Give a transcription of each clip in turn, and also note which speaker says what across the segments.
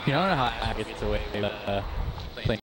Speaker 1: You don't know how I get away with playing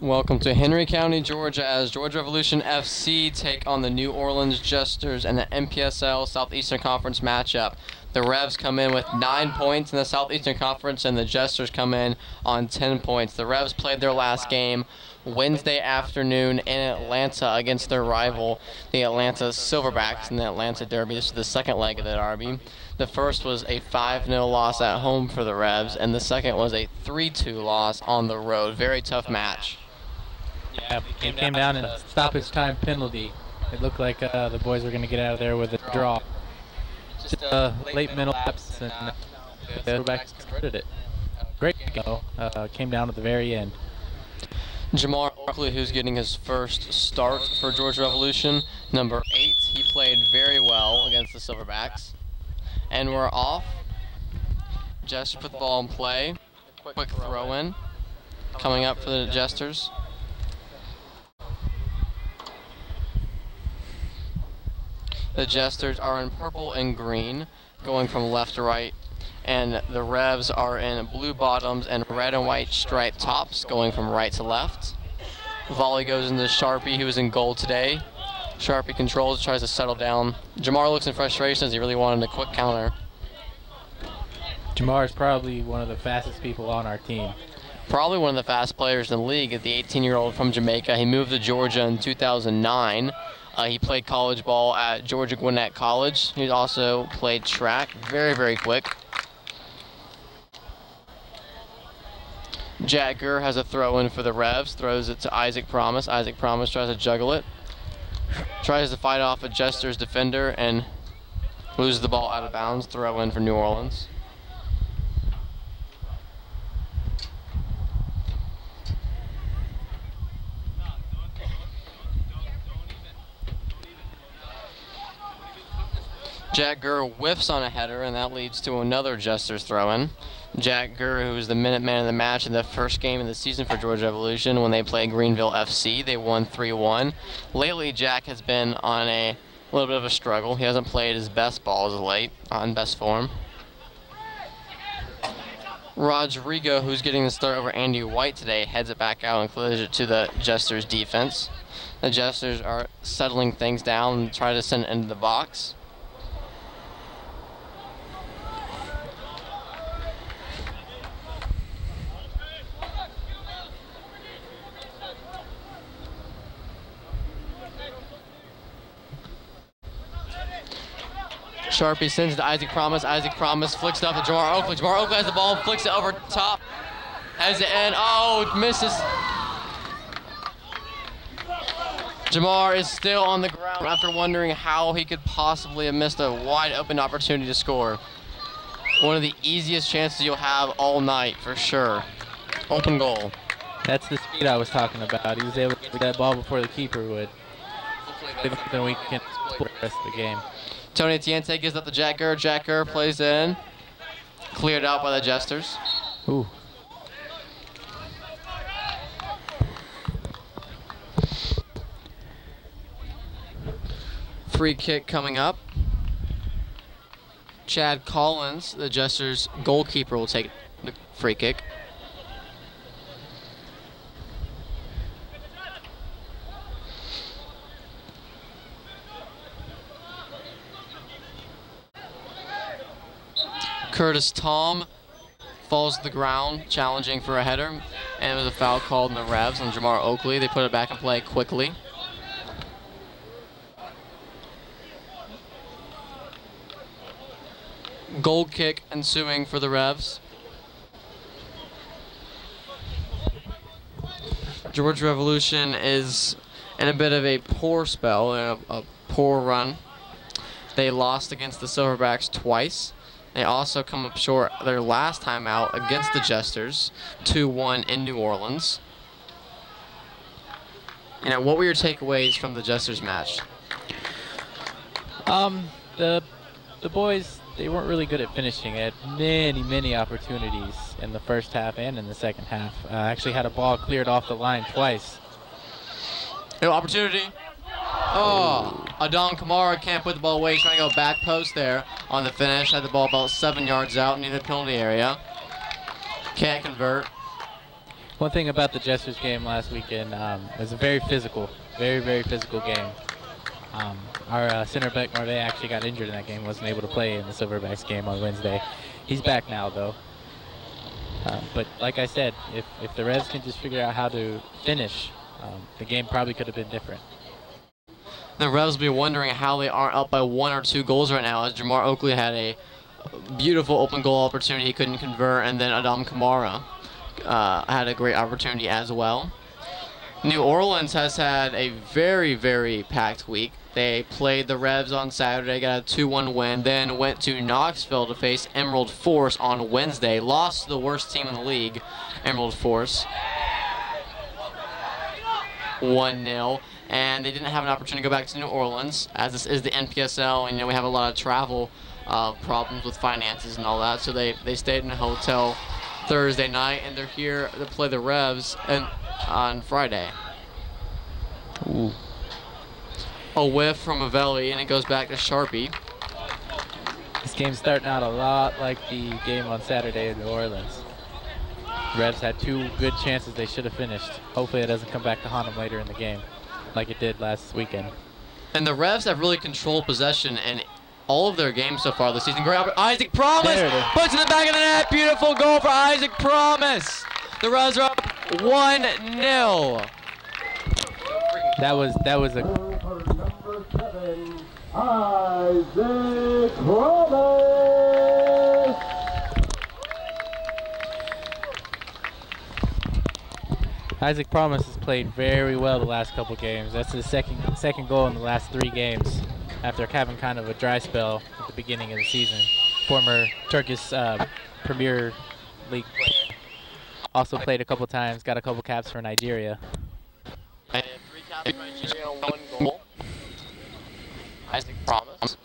Speaker 2: Welcome to Henry County, Georgia, as Georgia Revolution FC take on the New Orleans Jesters in the NPSL Southeastern Conference matchup. The Revs come in with 9 points in the Southeastern Conference, and the Jesters come in on 10 points. The Revs played their last game Wednesday afternoon in Atlanta against their rival, the Atlanta Silverbacks, in the Atlanta Derby. This is the second leg of the Derby. The first was a 5-0 loss at home for the Revs, and the second was a 3-2 loss on the road. Very tough match.
Speaker 3: Yeah, it came down in a stoppage time penalty. It looked like the boys were going to get out of there with a draw. Just a late mental lapse, and the Silverbacks converted it. Great go. Came down at the very end.
Speaker 2: Jamar Oakley, who's getting his first start for Georgia Revolution, number 8. He played very well against the Silverbacks. And we're off. Jester put the ball in play. Quick throw in. Coming up for the Jesters. The Jesters are in purple and green, going from left to right, and the Revs are in blue bottoms and red and white striped tops, going from right to left. Volley goes into Sharpie, who was in goal today. Sharpie controls, tries to settle down. Jamar looks in frustration as he really wanted a quick counter.
Speaker 3: Jamar is probably one of the fastest people on our team.
Speaker 2: Probably one of the fast players in the league, the 18-year-old from Jamaica. He moved to Georgia in 2009. He played college ball at Georgia Gwinnett College. He also played track. Very, very quick. Jack Gurr has a throw in for the Revs. Throws it to Isaac Promise. Isaac Promise tries to juggle it. Tries to fight off a Jester's defender and loses the ball out of bounds. Throw in for New Orleans. Jack Gurr whiffs on a header, and that leads to another Jester's throw-in. Jack Gurr, who was the minute man of the match in the first game of the season for Georgia Revolution when they played Greenville FC. They won 3-1. Lately, Jack has been on a little bit of a struggle. He hasn't played his best ball as of late, in best form. Rodrigo, who's getting the start over Andy White today, heads it back out and clears it to the Jesters' defense. The Jesters are settling things down and try to send it into the box. Sharpie sends it to Isaac Promise. Isaac Promise flicks it up to Jamar Oakley. Jamar Oakley has the ball, flicks it over top. Has it in. Oh, misses. Jamar is still on the ground after wondering how he could possibly have missed a wide open opportunity to score. One of the easiest chances you'll have all night, for sure. Open goal.
Speaker 3: That's the speed I was talking about. He was able to get that ball before the keeper would. Then we can split the rest of the game.
Speaker 2: Tony Tiente gives up to Jack Gurr. Jack Gurr plays in. Cleared out by the Jesters.
Speaker 3: Ooh.
Speaker 2: Free kick coming up. Chad Collins, the Jesters goalkeeper, will take the free kick. Curtis Tom falls to the ground, challenging for a header, and it was a foul called in the Revs on Jamar Oakley. They put it back in play quickly. Goal kick ensuing for the Revs. Georgia Revolution is in a bit of a poor spell, a poor run. They lost against the Silverbacks twice. They also come up short their last time out against the Jesters, 2-1 in New Orleans. You know, what were your takeaways from the Jesters match?
Speaker 3: The boys, they weren't really good at finishing. They had many opportunities in the first half and in the second half. Actually had a ball cleared off the line twice.
Speaker 2: No opportunity. Oh, Adon Kamara can't put the ball away. He's trying to go back post there on the finish. Had the ball about 7 yards out near the penalty area. Can't convert.
Speaker 3: One thing about the Jesters game last weekend, it was a very physical, very physical game. Our center back Marve actually got injured in that game, wasn't able to play in the Silverbacks game on Wednesday. He's back now though. But like I said, if the Revs can just figure out how to finish, the game probably could have been different.
Speaker 2: The Revs will be wondering how they aren't up by 1 or 2 goals right now, as Jamar Oakley had a beautiful open goal opportunity he couldn't convert, and then Adam Kamara had a great opportunity as well. New Orleans has had a very packed week. They played the Revs on Saturday, got a 2-1 win, then went to Knoxville to face Emerald Force on Wednesday. Lost to the worst team in the league, Emerald Force, 1-0. And they didn't have an opportunity to go back to New Orleans, as this is the NPSL, and we have a lot of travel problems with finances and all that. So they stayed in a hotel Thursday night, and they're here to play the Revs on Friday.
Speaker 3: Ooh.
Speaker 2: A whiff from Avelli, and it goes back to Sharpie.
Speaker 3: This game's starting out a lot like the game on Saturday in New Orleans. Revs had 2 good chances they should have finished. Hopefully it doesn't come back to haunt them later in the game, like it did last weekend.
Speaker 2: And the Revs have really controlled possession in all of their games so far this season. Great Isaac Promise puts in the back of the net. Beautiful goal for Isaac Promise. The Revs are up 1-0.
Speaker 3: That was a
Speaker 4: Number 7, Isaac Promise.
Speaker 3: Isaac Promise has played very well the last couple games. That's his second goal in the last 3 games, after having kind of a dry spell at the beginning of the season. Former Turkish Premier League player. Also played a couple times, got a couple caps for Nigeria.
Speaker 2: And 3 caps for Nigeria, 1 goal. Isaac Promise.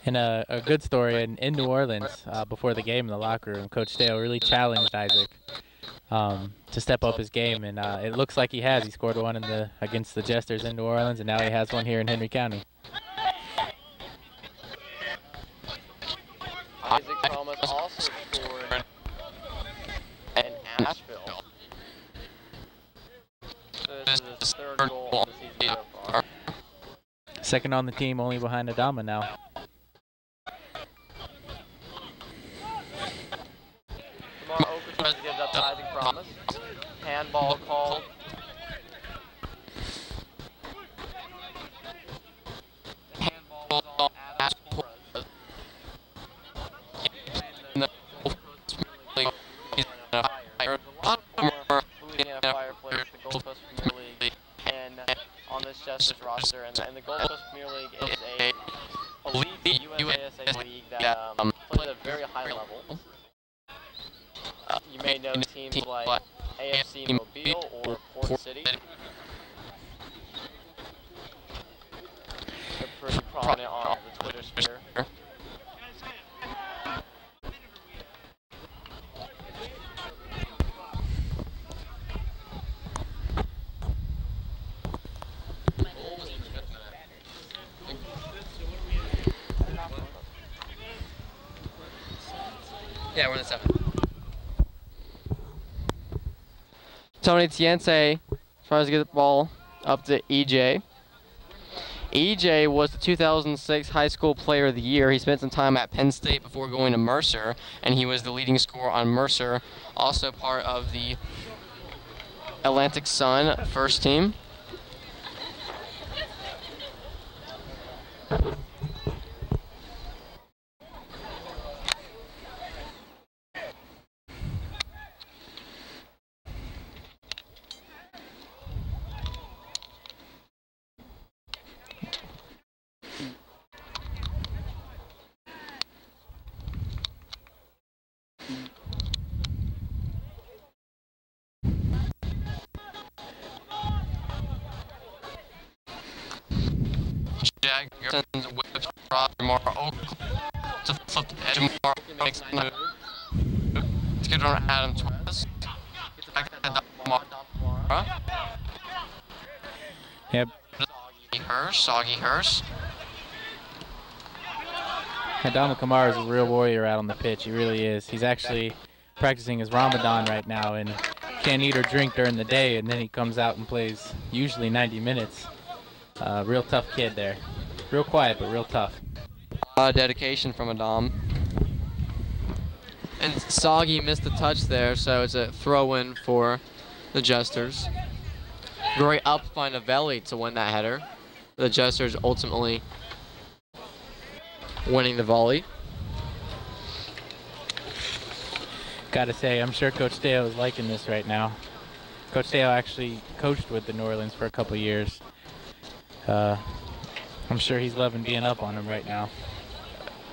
Speaker 3: And a good story in New Orleans, before the game in the locker room, Coach Dale really challenged Isaac to step up his game, and it looks like he has. He scored one against the Jesters in New Orleans, and now he has one here in Henry County.
Speaker 2: Isaac Promise also scored in Asheville. This is his 3rd goal of the season so far.
Speaker 3: Second on the team, only behind Adama now.
Speaker 2: Jamar Oakley tries to give it up to Isaac Promise. Handball called. Handball on Adam Torres. Louisiana Fire players, the Gold Coast Premier League, and on this Jesters roster, and the Gold Coast Premier League is a league, USASA league that plays at a very high level. You may know teams like AFC Mobile or Port City. They're pretty prominent on the Twitter sphere. Yeah, we're in the 7th. Tony Tiente tries to get the ball up to EJ. EJ was the 2006 High School Player of the Year. He spent some time at Penn State before going to Mercer, and he was the leading scorer on Mercer, also part of the Atlantic Sun first team. Jackson's whips drop Jamar Oakley to flip the edge. Jamar makes a move to get on Adam Torres. Back to Damara.
Speaker 3: Yep.
Speaker 2: Soggy Hirsch.
Speaker 3: Adama Kamara is a real warrior out on the pitch. He really is. He's actually practicing his Ramadan right now and can't eat or drink during the day, and then he comes out and plays usually 90 minutes. Real tough kid there. Real quiet, but real tough.
Speaker 2: Dedication from Adam. And Soggy missed the touch there, so it's a throw-in for the Jesters. Great up by Novelli to win that header. The Jesters ultimately winning the volley.
Speaker 3: Gotta say, I'm sure Coach Deo is liking this right now. Coach Deo actually coached with the New Orleans for a couple years. I'm sure he's loving being up on him right now.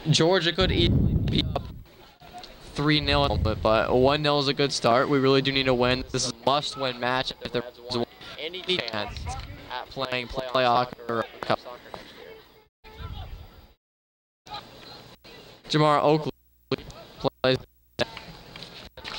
Speaker 2: Georgia could be up 3-0, but 1-0 is a good start. We really do need to win. This is a must-win match if there is any chance at playing playoff or cup. Jamar Oakley plays.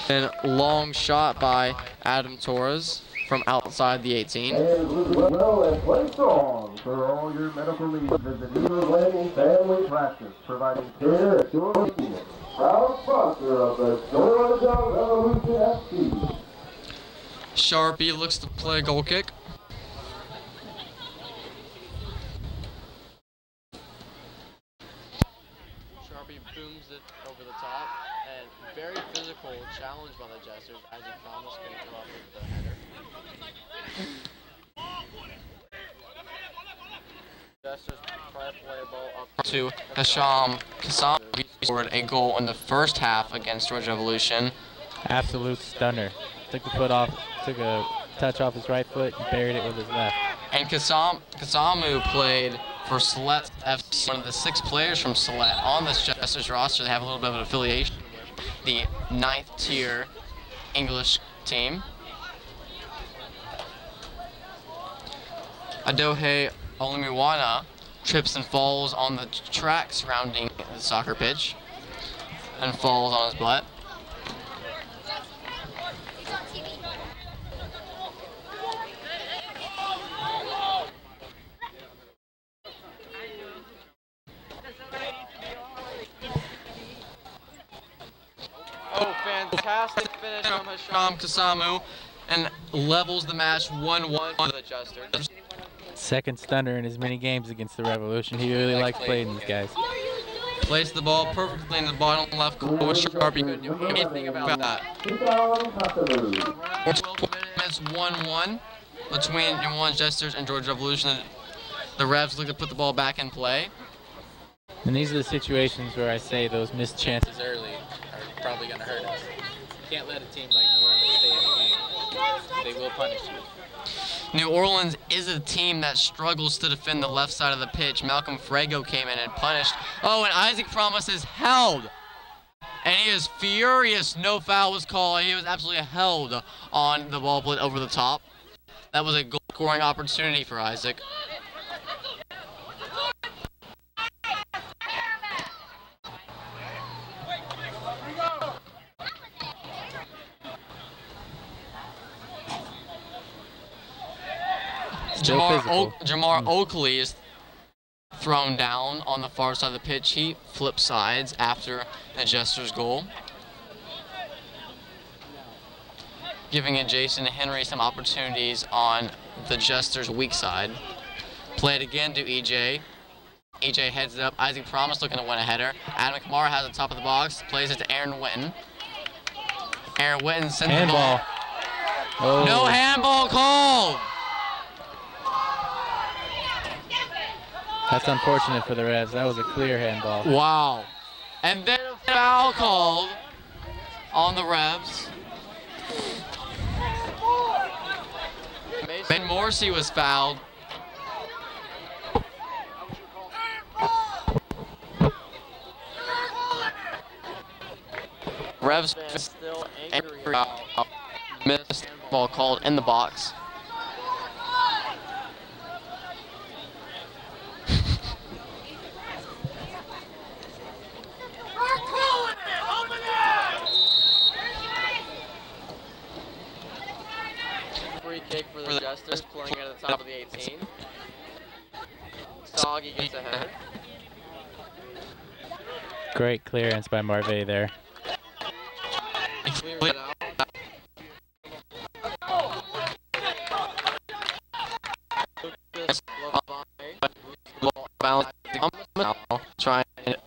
Speaker 2: And long shot by Adam Torres from outside the 18.
Speaker 4: And well and play strong for all your medical needs. Visit Eagle Lane Family Practice, providing care at your convenience. Proud sponsor of the Georgia Revolution FC.
Speaker 2: Sharpie looks to play a goal kick. Sharpie booms it over the top, and very physical challenge by the Jesters as he promised to come up with the header. Jesters try to play a ball up to Hasham Kassam. He scored a goal in the first half against Georgia Revolution.
Speaker 3: Absolute stunner. Took the foot off, took a touch off his right foot and buried it with his left.
Speaker 2: And Kasamu played for Slet FC, one of the 6 players from Slet on this Jesters roster. They have a little bit of an affiliation with the 9th tier English team. Adohe Olimiwana trips and falls on the track surrounding the soccer pitch and falls on his butt. Oh, fantastic finish from Hasham Kasamu and levels the match 1-1 for the Jesters.
Speaker 3: Second stunner in as many games against the Revolution. He really likes playing these guys.
Speaker 2: Placed the ball perfectly in the bottom left corner with Sharpie. Couldn't do anything about that. 12 minutes, 1-1 between New Orleans Jesters and Georgia Revolution. The Revs look to put the ball back in play.
Speaker 3: And these are the situations where I say those missed chances early are probably going to hurt us. You can't let a team like New Orleans stay in the game. They will punish you.
Speaker 2: New Orleans is a team that struggles to defend the left side of the pitch. Malcolm Frago came in and punished. Oh, and Isaac Promise is held. And he is furious. No foul was called. He was absolutely held on the ball played over the top. That was a goal scoring opportunity for Isaac. Jamar Oakley is thrown down on the far side of the pitch. He flips sides after the Jesters' goal, giving Jason Henry some opportunities on the Jesters' weak side. Play it again to EJ. EJ heads it up. Isaac Promise looking to win a header. Adam McMara has the top of the box. Plays it to Aaron Witten. Aaron Witten sends the ball.
Speaker 3: Oh.
Speaker 2: No handball called.
Speaker 3: That's unfortunate for the Revs. That was a clear handball.
Speaker 2: Wow. And then a foul called on the Revs. Ben Morrissey was fouled. Revs still angry about missed ball called in the box. Free kick for the Jesters, playing at the top of the 18. Soggy gets a header.
Speaker 3: Great clearance by Marve there.
Speaker 2: balance. Trying to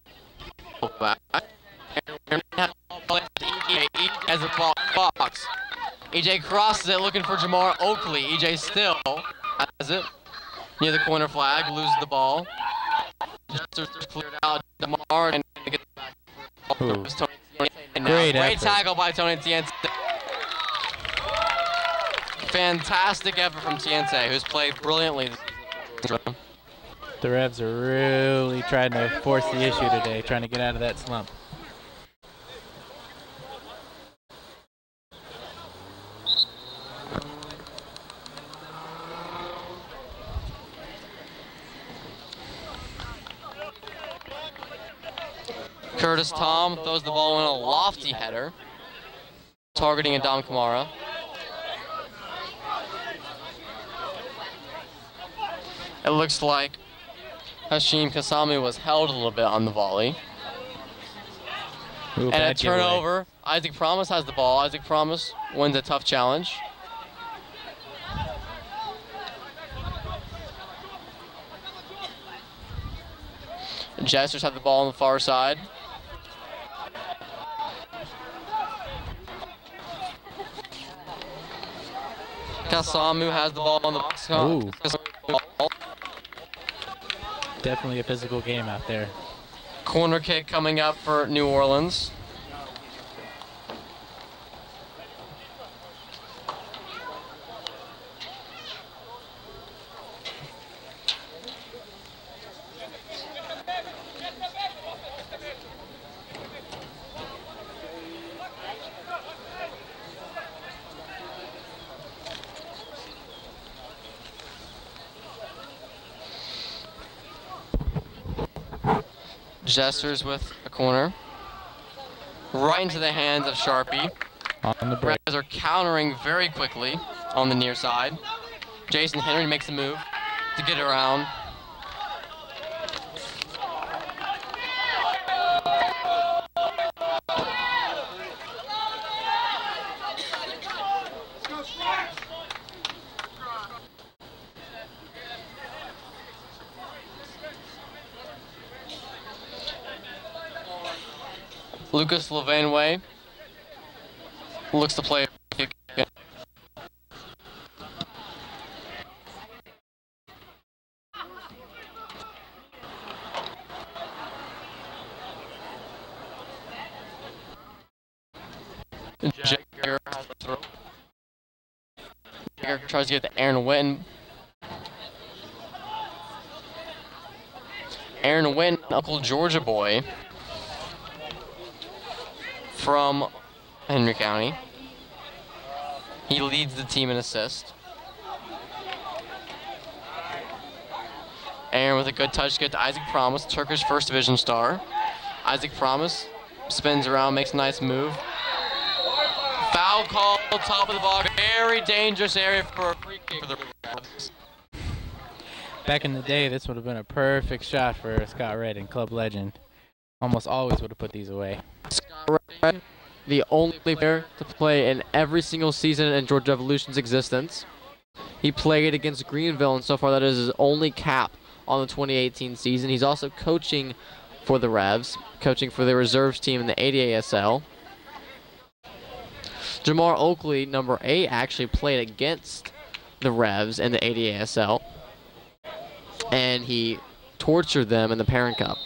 Speaker 2: pull back. As a box. EJ crosses it, looking for Jamar Oakley. EJ still has it near the corner flag, loses the ball. Just cleared out Jamar and gets the ball. Great tackle by Tony Tiente. Fantastic effort from Tiente, who's played brilliantly.
Speaker 3: The Revs are really trying to force the issue today, trying to get out of that slump.
Speaker 2: Curtis Tom throws the ball in a lofty header, targeting Adam Kamara. It looks like Hashim Kasami was held a little bit on the volley.
Speaker 3: Ooh,
Speaker 2: and a turnover. Isaac Promise has the ball. Isaac Promise wins a tough challenge. Jesters have the ball on the far side. Kasamu has the ball on the box.
Speaker 3: Ooh. Definitely a physical game out there.
Speaker 2: Corner kick coming up for New Orleans. Jesters with a corner. Right into the hands of Sharpie.
Speaker 3: On the break.
Speaker 2: Reds are countering very quickly on the near side. Jason Henry makes a move to get around. Lucas Levainway looks to play. Jagger has the throw. Jagger tries to get to Aaron Witten. Aaron Witten, Uncle Georgia boy from Henry County. He leads the team in assist. Aaron with a good touch, get to Isaac Promise, Turkish First Division star. Isaac Promise spins around, makes a nice move. Foul call, top of the ball, very dangerous area for a free kick for the Revs.
Speaker 3: Back in the day, this would have been a perfect shot for Scott Red, club legend. Almost always would have put these away.
Speaker 2: Scott Red, the only player to play in every single season in Georgia Revolution's existence. He played against Greenville, and so far that is his only cap on the 2018 season. He's also coaching for the Revs, coaching for the reserves team in the ADASL. Jamar Oakley, number 8, actually played against the Revs in the ADASL, and he tortured them in the Parent Cup.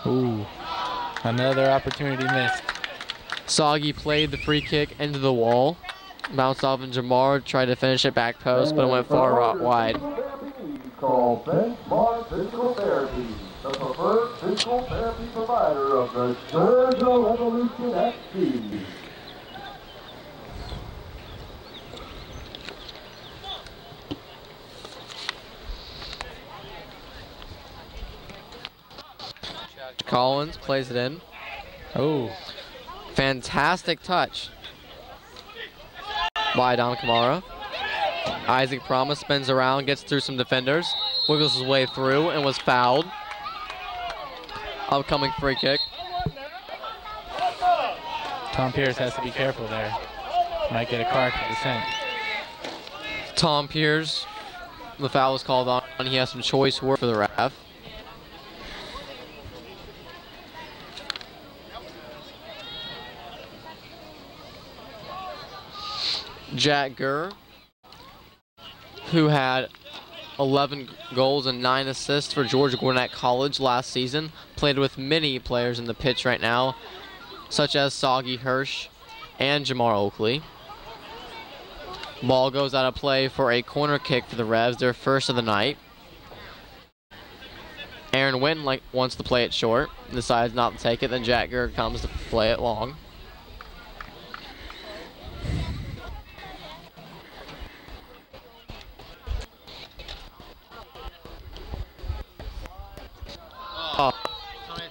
Speaker 3: Ooh, another opportunity missed.
Speaker 2: Soggy played the free kick into the wall. Bounced off, and Jamar tried to finish it back post, but it went far wide.
Speaker 4: Call Benchmark Physical Therapy, the preferred physical therapy provider of the Georgia Revolution FC.
Speaker 2: Collins plays it in.
Speaker 3: Oh,
Speaker 2: fantastic touch by Don Kamara. Isaac Promise spins around, gets through some defenders, wiggles his way through, and was fouled. Upcoming free kick.
Speaker 3: Tom Pierce has to be careful there. Might get a card for dissent.
Speaker 2: Tom Piers, the foul was called on. He has some choice work for the ref. Jack Gurr, who had 11 goals and 9 assists for Georgia Gwinnett College last season, played with many players in the pitch right now, such as Soggy Hirsch and Jamar Oakley. Ball goes out of play for a corner kick for the Revs, their first of the night. Aaron Witten wants to play it short, decides not to take it, then Jack Gurr comes to play it long.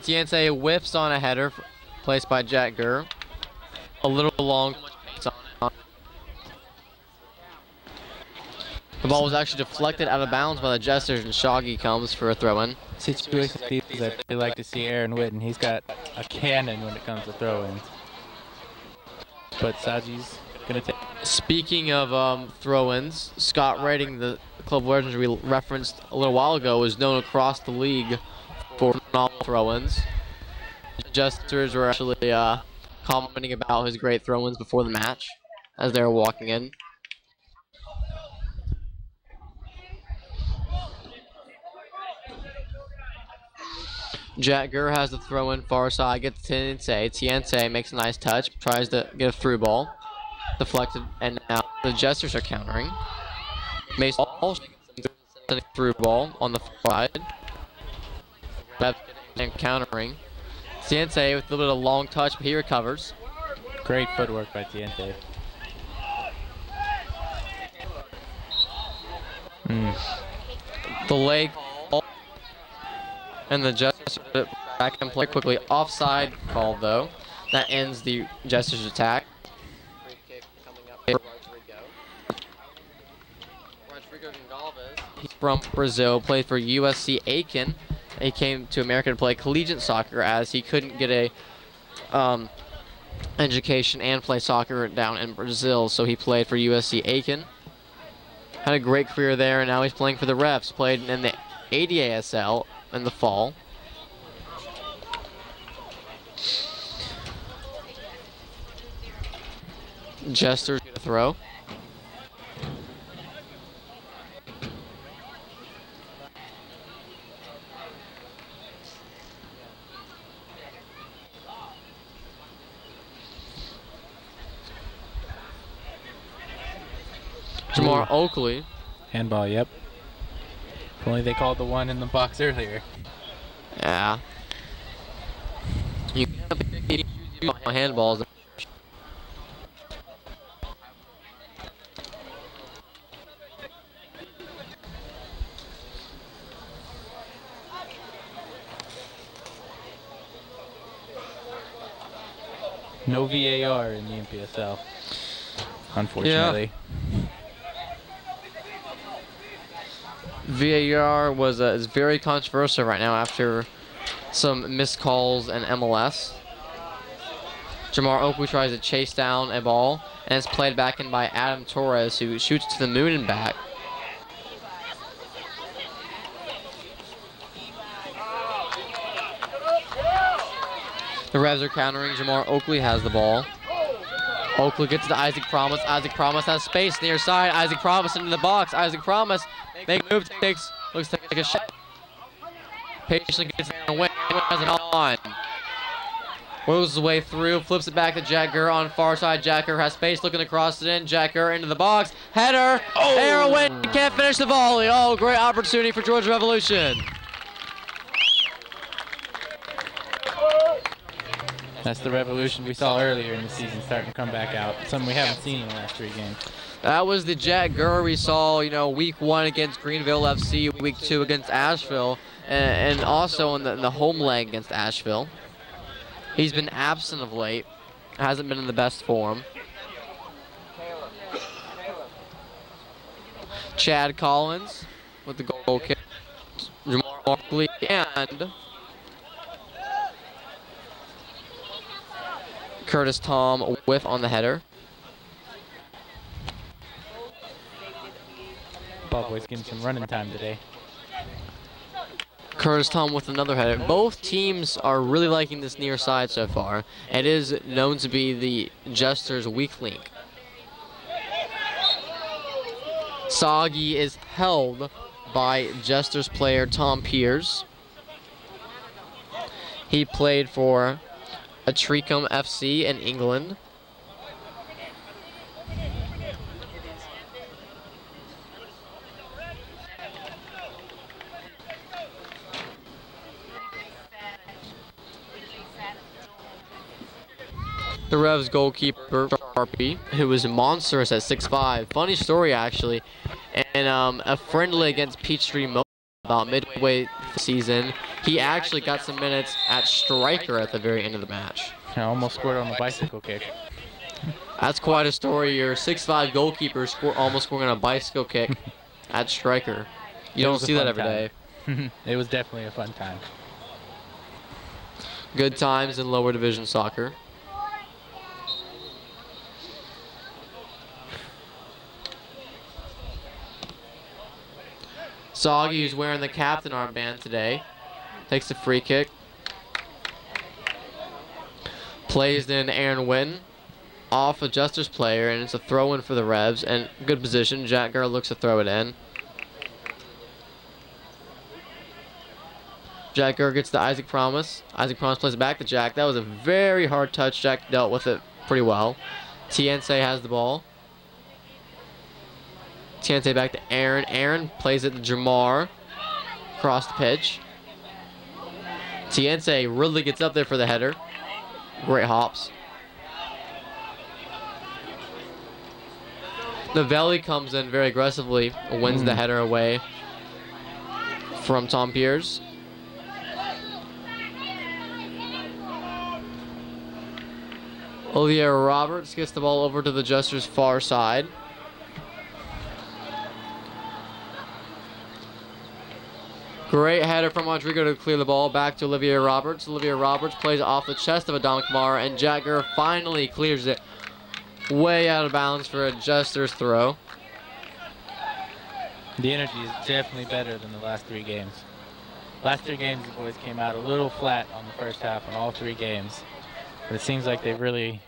Speaker 2: Tiente whiffs on a header placed by Jack Gurr. A little long. The ball was actually deflected out of bounds by the Jesters, and Shoggy comes for a throw-in.
Speaker 3: Situations like these, I really like to see Aaron Witten. He's got a cannon when it comes to throw-ins. But Saji's gonna take. Speaking of throw-ins, Scott Rating, the club legend we referenced a little while ago, is known across the league for phenomenal throw-ins. Jesters were actually commenting about his great throw-ins before the match as they were walking in. Jack Gurr has the throw-in far side, gets Tiente. Tiente makes a nice touch, tries to get a through ball. Deflected, and now the Jesters are countering. Mason also sending through ball on the far side. And countering. Tiente with a little bit of a long touch, but he recovers. Great footwork by Tiente.
Speaker 2: The leg and the Jesters back and play quickly. Offside call though. That ends the Jesters attack. Free kick coming up for Rodrigo Gonçalves. He's from Brazil, played for USC Aiken. He came to America to play collegiate soccer as he couldn't get a education and play soccer down in Brazil, so he played for USC Aiken. Had a great career there, and now he's playing for the Refs. Played in the ADASL in the fall. Jesters get a throw. Jamar Oakley.
Speaker 3: Handball, yep. If only they called the one in the box earlier.
Speaker 2: Yeah. You handballs.
Speaker 3: No VAR in the NPSL, unfortunately.
Speaker 2: VAR is very controversial right now after some missed calls in MLS. Jamar Oakley tries to chase down a ball, and it's played back in by Adam Torres, who shoots to the moon and back. The Revs are countering. Jamar Oakley has the ball. Oakley gets to Isaac Promise. Isaac Promise has space near side. Isaac Promise into the box. Isaac Promise make a move, looks like a shot. Patiently gets in and wins it on. Whirls his way through, flips it back to Jack Gurr on far side. Jack Gurr has space, looking to cross it in. Jack Gurr into the box. Header. Oh. Aaron Witten can't finish the volley. Oh, great opportunity for Georgia Revolution.
Speaker 3: That's the Revolution we saw earlier in the season starting to come back out. Something we haven't seen in the last 3 games.
Speaker 2: That was the Jack Gurr we saw, week 1 against Greenville FC, week 2 against Asheville, and also in the home leg against Asheville. He's been absent of late, hasn't been in the best form. Chad Collins with the goal kick. Jamar Oakley and Curtis Tom whiff on the header.
Speaker 3: softball boys getting some running time today.
Speaker 2: Curtis Tom with another header. Both teams are really liking this near side so far. It is known to be the Jesters' weak link. Soggy is held by Jesters player Tom Piers. He played for Atricum FC in England. The Revs goalkeeper, Sharpie, who was monstrous at 6'5". Funny story, actually. And a friendly against Peachtree Mo about midway season, he actually got some minutes at striker at the very end of the match.
Speaker 3: I almost scored on the bicycle kick.
Speaker 2: That's quite a story. Your 6'5" goalkeeper almost scoring on a bicycle kick at striker. You don't see that every day.
Speaker 3: It was definitely a fun time.
Speaker 2: Good times in lower division soccer. Soggy, who's wearing the captain armband today, takes the free kick. Plays in Aaron Wynn off a Jesters player, and it's a throw-in for the Revs. And good position. Jack Gurr looks to throw it in. Jack Gurr gets to Isaac Promise. Isaac Promise plays it back to Jack. That was a very hard touch. Jack dealt with it pretty well. Tiense has the ball. Tiense back to Aaron. Aaron plays it to Jamar. Across the pitch. Tiense really gets up there for the header. Great hops. Novelli comes in very aggressively. Wins the header away from Tom Piers. Olivia Roberts gets the ball over to the Jesters' far side. Great header from Rodrigo to clear the ball back to Olivia Roberts. Olivia Roberts plays off the chest of Adama Kamara, and Jack Gurr finally clears it way out of bounds for a Jesters throw.
Speaker 3: The energy is definitely better than the last 3 games. Last 3 games, the boys came out a little flat on the first half in all 3 games. But it seems like they've really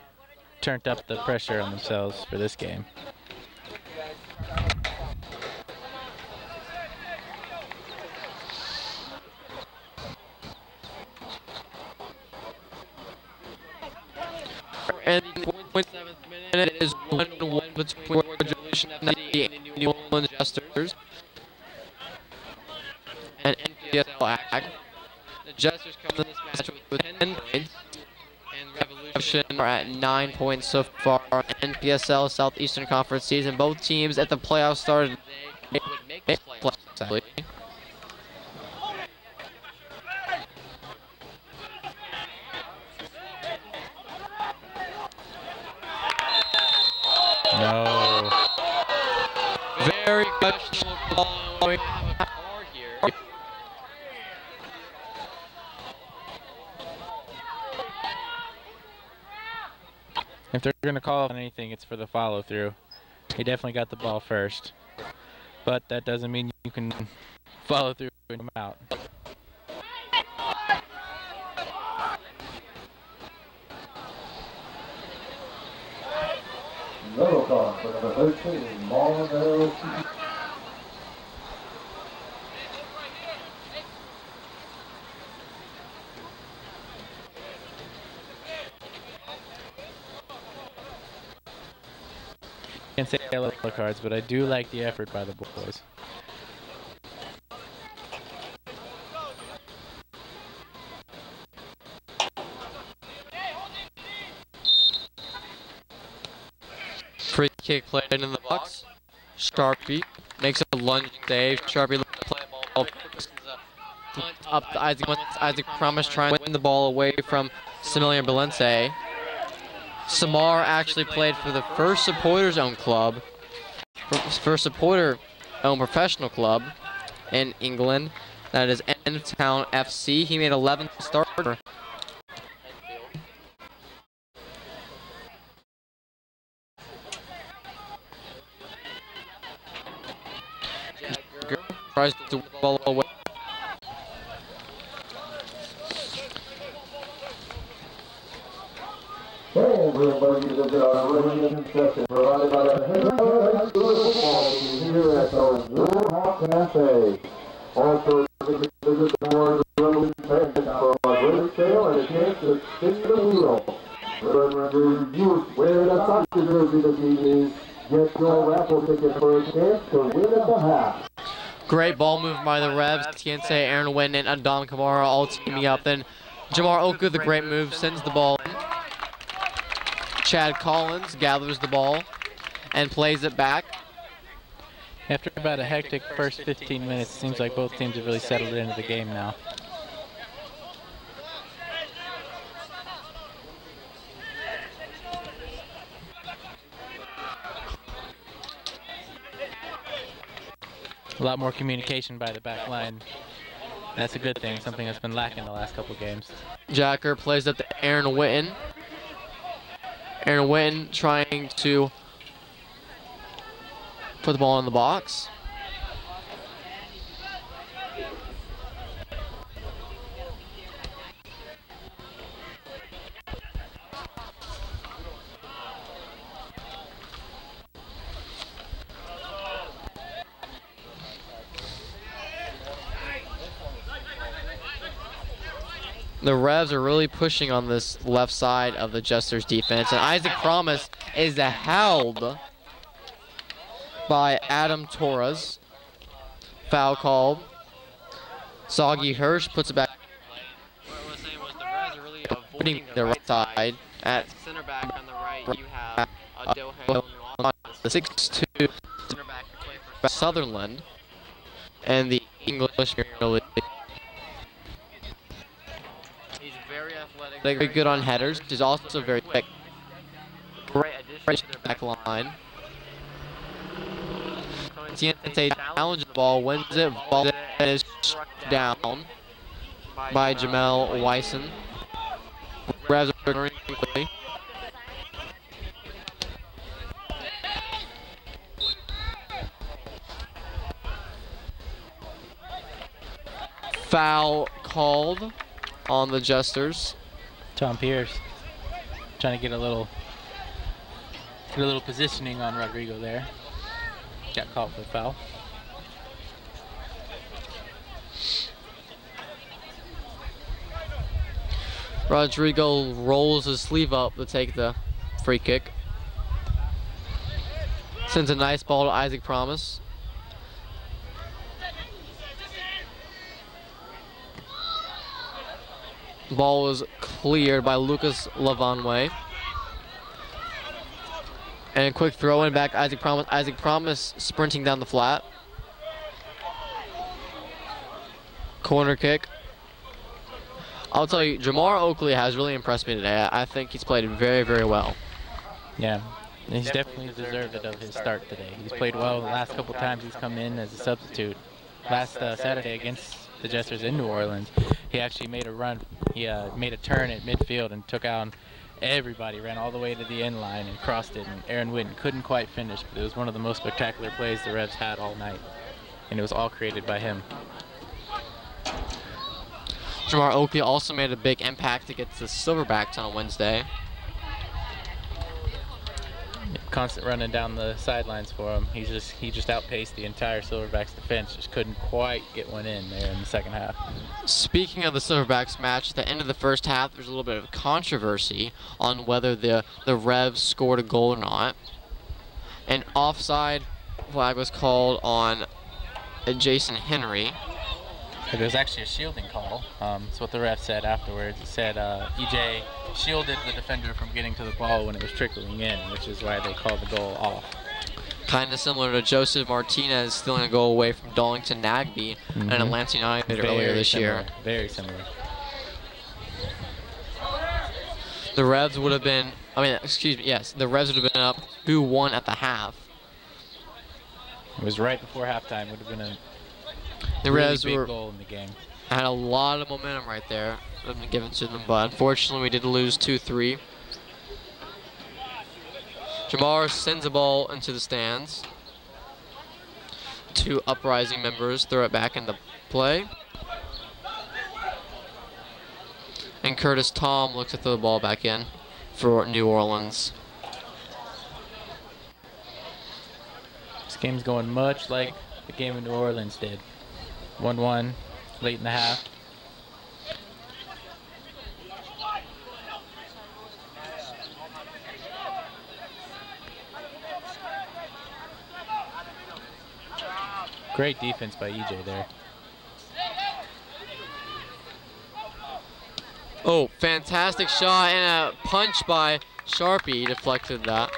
Speaker 3: turned up the pressure on themselves for this game.
Speaker 2: And the 7th minute is 1-1 between Georgia Revolution FC and the New Orleans Jesters. And NPSL Act. The Jesters come in this match with 10 points. And Revolution are at 9 points so far in NPSL Southeastern Conference season. Both teams at the playoffs started today would make the playoffs, actually.
Speaker 3: No.
Speaker 2: Very questionable call. We have a card here.
Speaker 3: If they're going to call on anything, it's for the follow-through. He definitely got the ball first. But that doesn't mean you can follow through and come out.
Speaker 4: Yellow card for number 13, Marlon LC.
Speaker 3: Can't say yellow cards, but I do like the effort by the boys.
Speaker 2: Free kick played in the box. Sharpie makes a lunging save. Sharpie looks to play the ball up to Isaac. Isaac Promise trying to win the ball away from Similian Balense. Samar actually played for the first supporters-owned club, first supporter-owned professional club in England. That is End of Town FC. He made 11 starts. tries to ball away.
Speaker 4: Everybody is a concession provided by the Henry High School football team here at the Zoo Hop Cafe. Also, visit the Nola Jesters for a great sale and a chance to spin the wheel. Remember, you wear the soccer jersey this evening. Get your raffle ticket for a chance to win at the half.
Speaker 2: Great ball move by the Revs. Tiense, Aaron Wynn, and Adam Kamara all teaming up. Then Jamar Oakley with a great move, sends the ball in. Chad Collins gathers the ball and plays it back.
Speaker 3: After about a hectic first 15 minutes, it seems like both teams have really settled into the game now. A lot more communication by the back line. That's a good thing, something that's been lacking the last couple games.
Speaker 2: Jacker plays up to Aaron Witten. Aaron Witten trying to put the ball in the box. The Revs are really pushing on this left side of the Jesters defense, and Isaac Promise is held by Adam Torres. Foul called. Soggy Hirsch puts it back. What I was saying was the Revs are really avoiding the right side. At center back on the right, you have Dohale on the 6'2" center back to play for Sutherland and the English Premier League. Very good on headers. He's also very quick. Great addition to their back line. Tiente challenges the ball, wins it. Ball is struck down by Jamel Wyson. Revs are running quickly. Foul called on the Jesters.
Speaker 3: Tom Pierce trying to get a little positioning on Rodrigo there. Got called for a foul.
Speaker 2: Rodrigo rolls his sleeve up to take the free kick. Sends a nice ball to Isaac Promise. Ball was cleared by Lucas Lavanway. And a quick throw in back, Isaac Promise. Isaac Promise sprinting down the flat. Corner kick. I'll tell you, Jamar Oakley has really impressed me today. I think he's played very, very well.
Speaker 3: Yeah, he's definitely deserved it of his start today. He's played well the last couple times he's come in as a substitute. Last Saturday against the Jesters in New Orleans, he actually made a run. He made a turn at midfield and took out everybody, ran all the way to the end line and crossed it, and Aaron Witten couldn't quite finish, but it was one of the most spectacular plays the Revs had all night, and it was all created by him.
Speaker 2: Jamar Oakley also made a big impact against the Silverbacks on Wednesday.
Speaker 3: Constant running down the sidelines for him. He just outpaced the entire Silverbacks defense. Just couldn't quite get one in there in the second half. Speaking
Speaker 2: of the Silverbacks match, at the end of the first half, there's a little bit of controversy on whether the Revs scored a goal or not. An offside flag was called on Jason Henry.
Speaker 3: It was actually a shielding call. That's what the ref said afterwards. It said EJ shielded the defender from getting to the ball when it was trickling in, which is why they called the goal off.
Speaker 2: Kind of similar to Joseph Martinez stealing a goal away from Darlington Nagby and Atlanta United earlier this year.
Speaker 3: Very similar.
Speaker 2: The Revs would have been, the Revs would have been up 2-1 at the half.
Speaker 3: It was right before halftime. Would have been a
Speaker 2: the
Speaker 3: really
Speaker 2: Revs
Speaker 3: big goal in the game.
Speaker 2: Had a lot of momentum right there given to them, but unfortunately we did lose 2-3. Jamar sends the ball into the stands. two uprising members throw it back into play. And Curtis Tom looks to throw the ball back in for New Orleans.
Speaker 3: This game's going much like the game in New Orleans did. 1-1, late in the half. Great defense by EJ there.
Speaker 2: Oh, fantastic shot and a punch by Sharpie. Deflected that.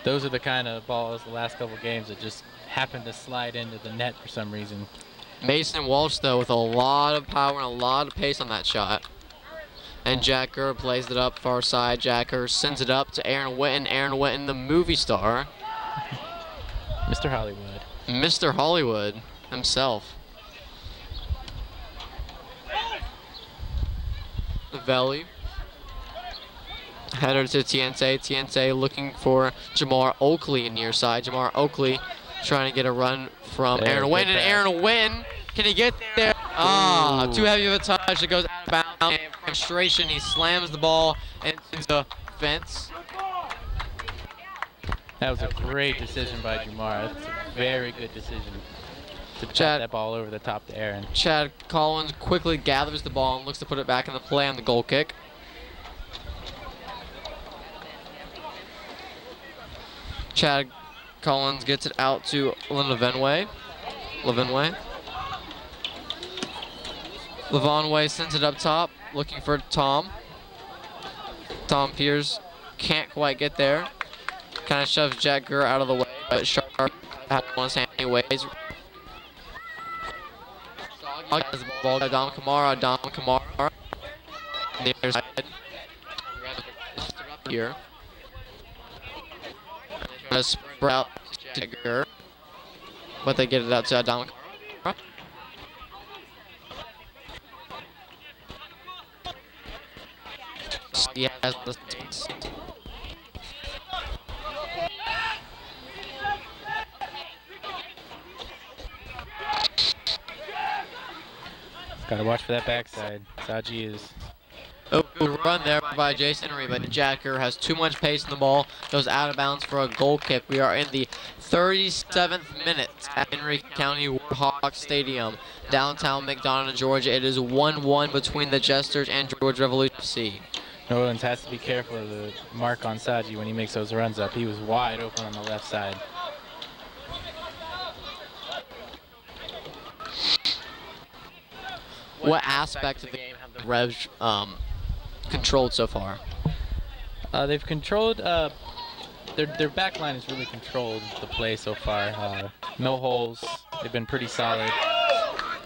Speaker 3: Those are the kind of balls the last couple games that just happen to slide into the net for some reason.
Speaker 2: Mason Walsh, though, with a lot of power and a lot of pace on that shot. And Jack Gurr plays it up far side. Jack Gurr sends it up to Aaron Witten. Aaron Witten, the movie star.
Speaker 3: Mr. Hollywood.
Speaker 2: Mr. Hollywood himself. Valley. Header to Tiente. Tiente looking for Jamar Oakley near side. Jamar Oakley trying to get a run from Aaron Witten. And Aaron Witten, can he get there? Ah, too heavy of a touch. It goes out of bounds. In frustration, he slams the ball into the fence.
Speaker 3: That was a great decision by Jamar. That's a very good decision to pat that ball over the top to Aaron.
Speaker 2: Chad Collins quickly gathers the ball and looks to put it back into play on the goal kick. Chad Collins gets it out to Levenway. Levenway sends it up top, looking for Tom. Tom Pierce can't quite get there. Kind of shoves Jack Gurr out of the way, but Sharp has one hand anyways. Has the ball to Dom Kamara. Near side. Here. Spread out to Jack Gurr, but they get it out to Dom Kamara. He has the space.
Speaker 3: Gotta watch for that backside. Saji is.
Speaker 2: Oh, good run there by Jason Henry, but Jack Gurr has too much pace in the ball. Goes out of bounds for a goal kick. We are in the 37th minute at Henry County Warhawk Stadium, downtown McDonough, Georgia. It is 1-1 between the Jesters and Georgia Revolution FC.
Speaker 3: New Orleans has to be careful of the mark on Saji when he makes those runs up. He was wide open on the left side.
Speaker 2: What aspect of the game have the Revs controlled so far?
Speaker 3: They've controlled, their back line has really controlled the play so far. No holes, they've been pretty solid.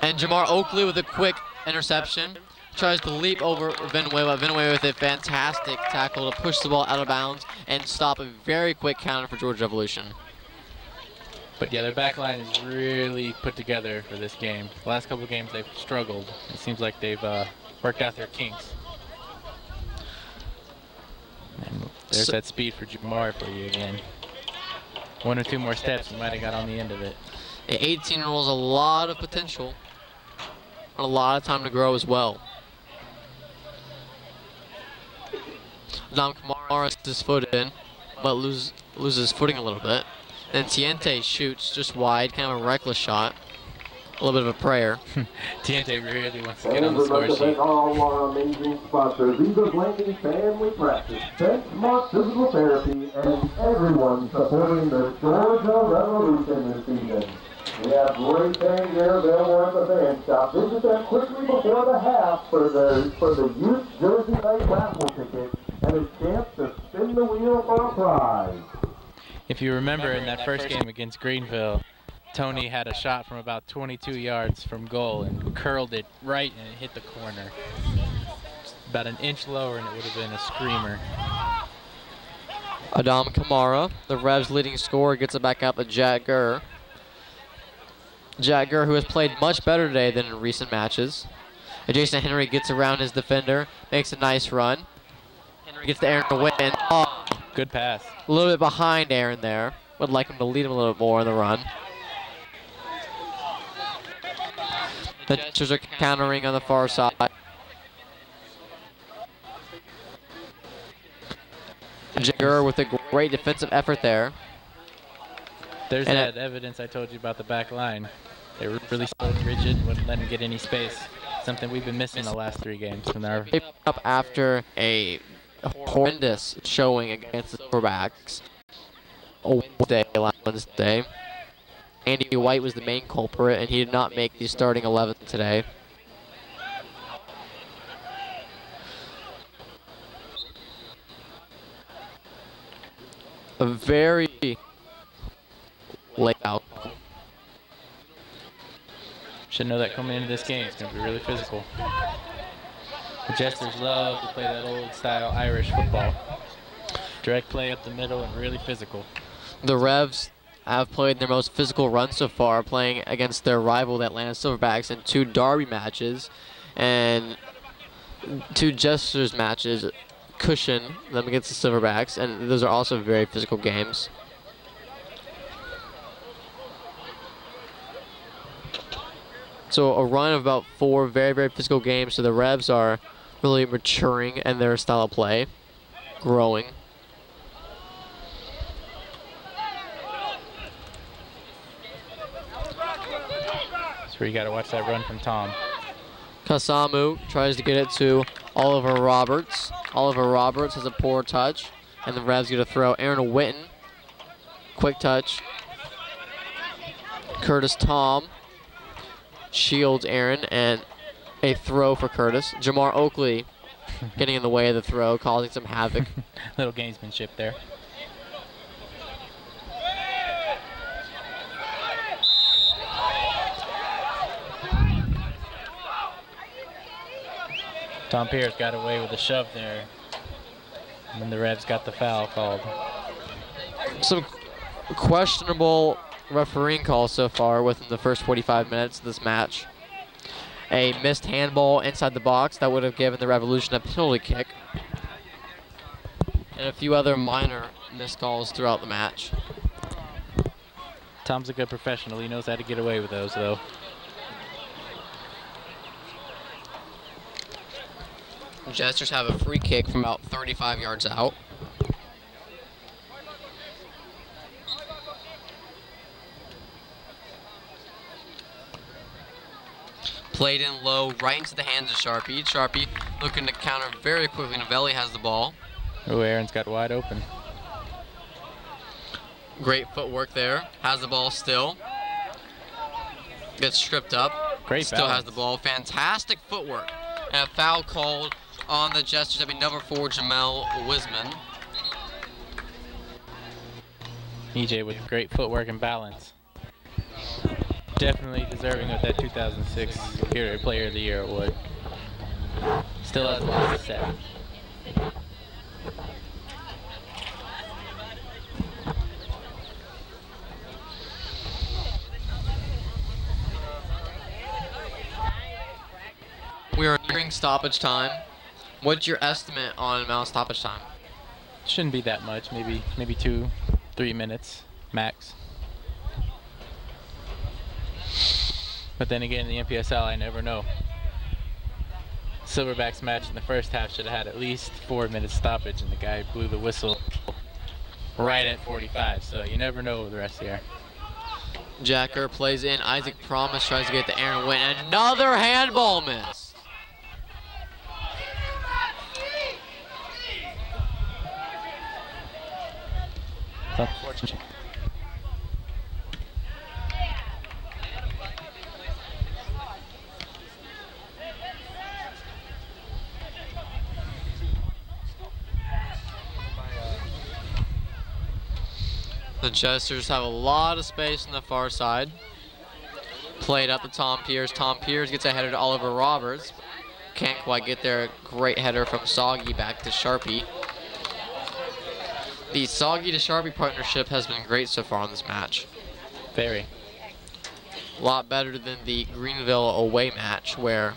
Speaker 2: And Jamar Oakley with a quick interception. Tries to leap over Venway, but Venway with a fantastic tackle to push the ball out of bounds and stop a very quick counter for Georgia Revolution.
Speaker 3: But yeah, their back line is really put together for this game. The last couple of games they've struggled. It seems like they've worked out their kinks. And there's that speed for Jamar for you again. One or two more steps, we might have got on the end of it.
Speaker 2: An 18-year-old has a lot of potential and a lot of time to grow as well. Dom Kamara gets his foot in, but loses footing a little bit. Then Tiente shoots just wide, kind of a reckless shot. A little bit of a prayer.
Speaker 3: Tiente really wants to get on the score sheet.
Speaker 4: Thank all our amazing sponsors, Eagles Landing Family Practice, Benchmark Physical Therapy, and everyone supporting the Georgia Revolution this season. We have great fans here available at the fan shop. Visit them quickly before the half for the youth jersey night raffle ticket and a chance to spin the wheel for a prize.
Speaker 3: If you remember in that first game against Greenville, Tony had a shot from about 22 yards from goal and curled it right and it hit the corner. Just about an inch lower and it would have been a screamer.
Speaker 2: Adam Kamara, the Revs' leading scorer, gets it back out to Jack Gurr. Jack Gurr, who has played much better today than in recent matches. And Jason Henry gets around his defender, makes a nice run. Henry gets the Aaron to win. Oh,
Speaker 3: good pass.
Speaker 2: A little bit behind Aaron there, would like him to lead him a little bit more in the run. The Jesters are countering on the far side. Jagger with a great defensive effort there.
Speaker 3: There's that evidence I told you about the back line. They were really so rigid, wouldn't let him get any space. Something we've been missing the last 3 games.
Speaker 2: Up after a horrendous showing against the Silverbacks Wednesday. Andy White was the main culprit, and he did not make the starting 11 today. A very late out.
Speaker 3: Should know that coming into this game. It's going to be really physical. The Jesters love to play that old style Irish football. Direct play up the middle and really physical.
Speaker 2: The Revs have played their most physical run so far, playing against their rival, the Atlanta Silverbacks, in 2 derby matches and 2 Jesters matches cushion them against the Silverbacks, and those are also very physical games. So a run of about 4 very, very physical games, so the Revs are really maturing in their style of play, growing.
Speaker 3: That's where you got to watch that run from Tom.
Speaker 2: Kasamu tries to get it to Oliver Roberts. Oliver Roberts has a poor touch, and the Revs get a throw. Aaron Witten, quick touch. Curtis Tom shields Aaron, and a throw for Curtis. Jamar Oakley getting in the way of the throw, causing some havoc.
Speaker 3: Little gamesmanship there. Tom Pierce got away with a shove there. And then the Revs got the foul called.
Speaker 2: Some questionable refereeing calls so far within the first 45 minutes of this match. A missed handball inside the box that would have given the Revolution a penalty kick. And a few other minor missed calls throughout the match.
Speaker 3: Tom's a good professional. He knows how to get away with those, though.
Speaker 2: Jesters have a free kick from about 35 yards out. Played in low, right into the hands of Sharpie. Sharpie looking to counter very quickly. Novelli has the ball.
Speaker 3: Oh, Aaron's got wide open.
Speaker 2: Great footwork there. Has the ball still. Gets stripped up.
Speaker 3: Great
Speaker 2: Still
Speaker 3: balance.
Speaker 2: has the ball. Fantastic footwork. And a foul called on the Jesters. That'd be number 4, Jamel Wisman.
Speaker 3: EJ with great footwork and balance. Definitely deserving of that 2006 Superior Player of the Year award. Still has lost a set.
Speaker 2: We are nearing stoppage time. What's your estimate on amount of stoppage time?
Speaker 3: Shouldn't be that much. Maybe 2-3 minutes max. But then again, in the MPSL, I never know. Silverbacks match in the first half should have had at least 4 minutes stoppage, and the guy blew the whistle right at 45. So you never know the rest of the year.
Speaker 2: Jacker plays in. Isaac Promise tries to get the Aaron Wynn. Another handball miss.
Speaker 3: It's unfortunate.
Speaker 2: The Jesters have a lot of space on the far side. Played up to Tom Pierce. Tom Pierce gets a header to Oliver Roberts. Can't quite get there. Great header from Soggy back to Sharpie. The Soggy to Sharpie partnership has been great so far in this match.
Speaker 3: Very.
Speaker 2: A lot better than the Greenville away match where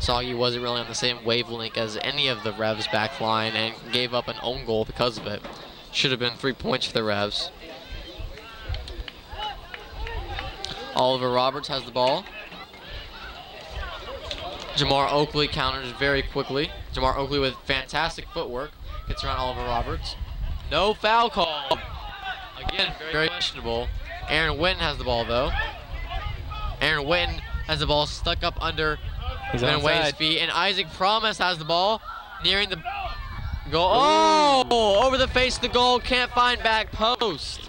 Speaker 2: Soggy wasn't really on the same wavelength as any of the Revs back line and gave up an own goal because of it. Should have been 3 points for the Revs. Oliver Roberts has the ball. Jamar Oakley counters very quickly. Jamar Oakley with fantastic footwork. Gets around Oliver Roberts. No foul call. Again, very questionable. Aaron Witten has the ball, though. Aaron Witten has the ball stuck up under Van Way's feet. And Isaac Promise has the ball nearing the goal. Oh! Over the face of the goal. Can't find back post.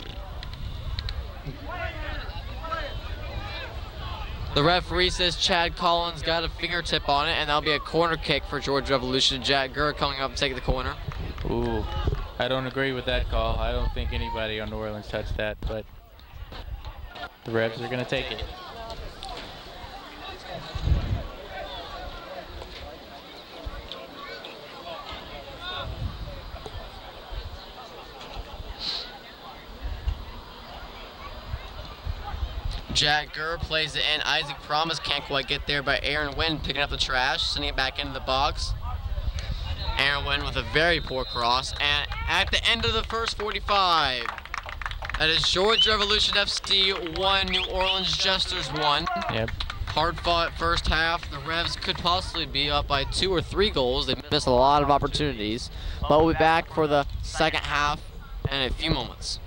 Speaker 2: The referee says Chad Collins got a fingertip on it, and that'll be a corner kick for Georgia Revolution. Jack Gurr coming up and taking the corner.
Speaker 3: Ooh, I don't agree with that call. I don't think anybody on New Orleans touched that, but the Revs are going to take it.
Speaker 2: Jack Gurr plays it in. Isaac Promise can't quite get there, but Aaron Wynn picking up the trash, sending it back into the box. Aaron Wynn with a very poor cross. And at the end of the first 45, that is Georgia Revolution FC 1, New Orleans Jesters 1.
Speaker 3: Yep.
Speaker 2: Hard fought first half. The Revs could possibly be up by 2 or 3 goals. They missed a lot of opportunities. But we'll be back for the second half in a few moments.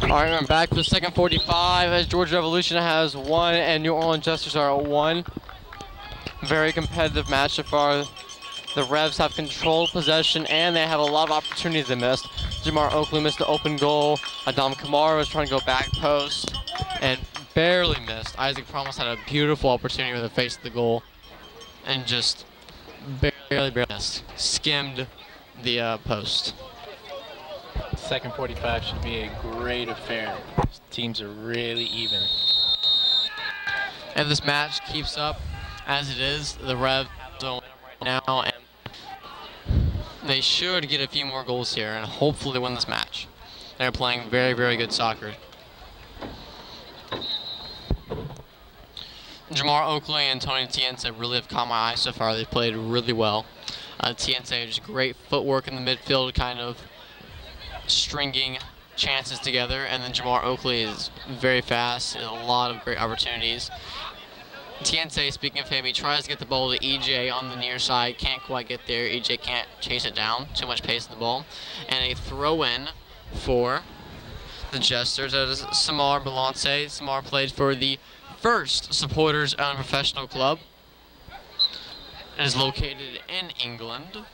Speaker 2: All right, I'm back for the second 45 as Georgia Revolution has 1 and New Orleans Jesters are at 1. Very competitive match so far. The Revs have controlled possession and they have a lot of opportunities they missed. Jamar Oakley missed the open goal. Adam Kamara was trying to go back post and barely missed. Isaac Promise had a beautiful opportunity with the face of the goal and just barely missed. Skimmed the post.
Speaker 3: Second 45 should be a great affair. Teams are really even.
Speaker 2: And this match keeps up as it is. The Revs don't right now, and they should get a few more goals here and hopefully win this match. They're playing very, very good soccer. Jamar Oakley and Tony Tiense really have caught my eye so far. They've played really well. Tiense just great footwork in the midfield, kind of stringing chances together, and then Jamar Oakley is very fast and a lot of great opportunities. Tiense, speaking of him, he tries to get the ball to EJ on the near side, can't quite get there. EJ can't chase it down, too much pace in the ball. And a throw in for the Jesters. That is Samar Balance. Samar played for the first supporters owned professional club. It is located in England.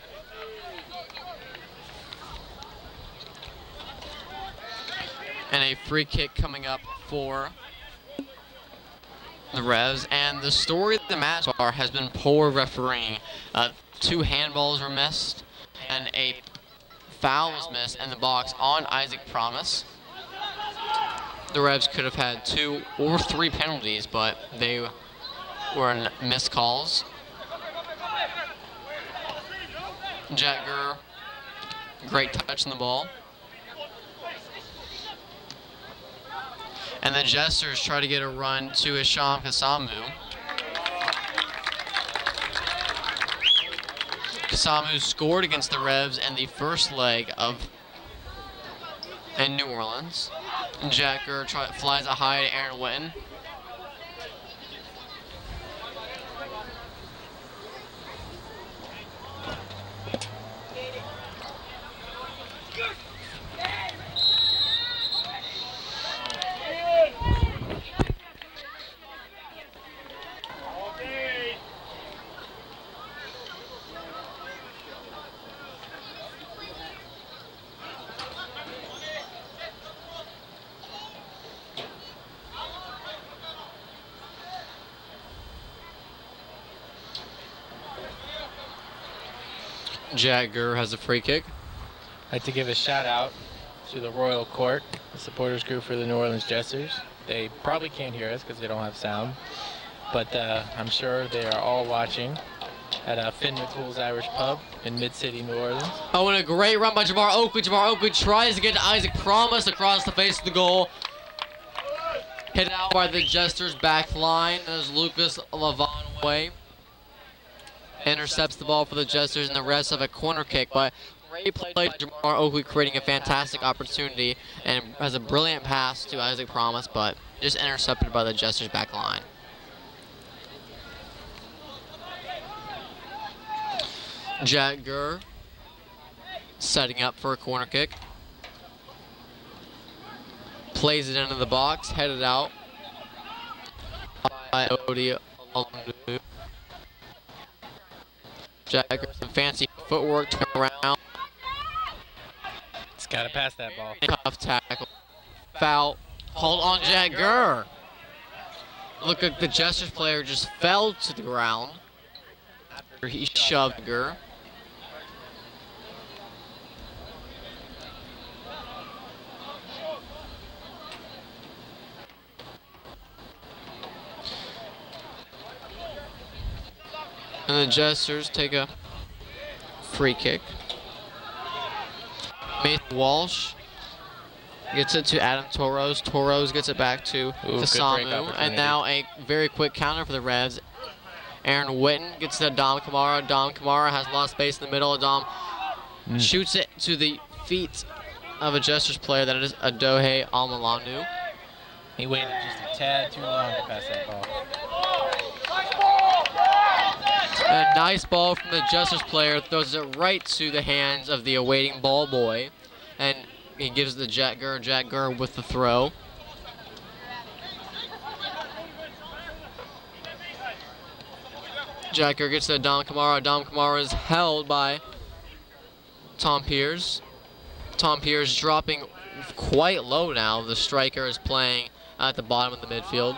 Speaker 2: And a free kick coming up for the Revs, and the story of the match has been poor refereeing. 2 handballs were missed, and a foul was missed in the box on Isaac Promise. The Revs could have had 2 or 3 penalties, but they were missed calls. Jack Gurr, great touch on the ball. And the Jesters try to get a run to Hisham Kasamu. Kasamu scored against the Revs in the first leg in New Orleans. And Jacker flies a high to Aaron Witten. Jack Gurr has a free kick.
Speaker 3: I'd like to give a shout out to the Royal Court, the supporters group for the New Orleans Jesters. They probably can't hear us because they don't have sound, but I'm sure they are all watching at Finn McCool's Irish Pub in Mid-City, New Orleans.
Speaker 2: Oh, and a great run by Jamar Oakley. Jamar Oakley tries to get to Isaac Promise across the face of the goal. Hit out by the Jesters back line as Lucas Lavonway intercepts the ball for the Jesters, and the rest of a corner kick. But great play by Jamar Oakley, creating a fantastic opportunity, and has a brilliant pass to Isaac Promise, but just intercepted by the Jesters back line. Jack Gurr setting up for a corner kick. Plays it into the box, headed out by Odie Alundu. Jack Gurr, some fancy footwork to come around.
Speaker 3: It's got to pass that ball.
Speaker 2: Tough tackle. Foul. Hold on, Jack Gurr. Look at the Jesters player just fell to the ground. He shoved Gurr. And the Jesters take a free kick. Nathan Walsh gets it to Adam Toros. Toros gets it back to Kasamu. And now a very quick counter for the Revs. Aaron Witten gets to Dom Kamara. Dom Kamara has a lot of space in the middle. Dom shoots it to the feet of a Jesters player. That is Adohe Almalanu.
Speaker 3: He waited just a tad too long to pass that ball.
Speaker 2: A nice ball from the Jesters player, throws it right to the hands of the awaiting ball boy. And He gives the Jack Gurr with the throw. Jack Gurr gets to Dom Kamara. Dom Kamara is held by Tom Pierce. Tom Pierce dropping quite low now. The striker is playing at the bottom of the midfield.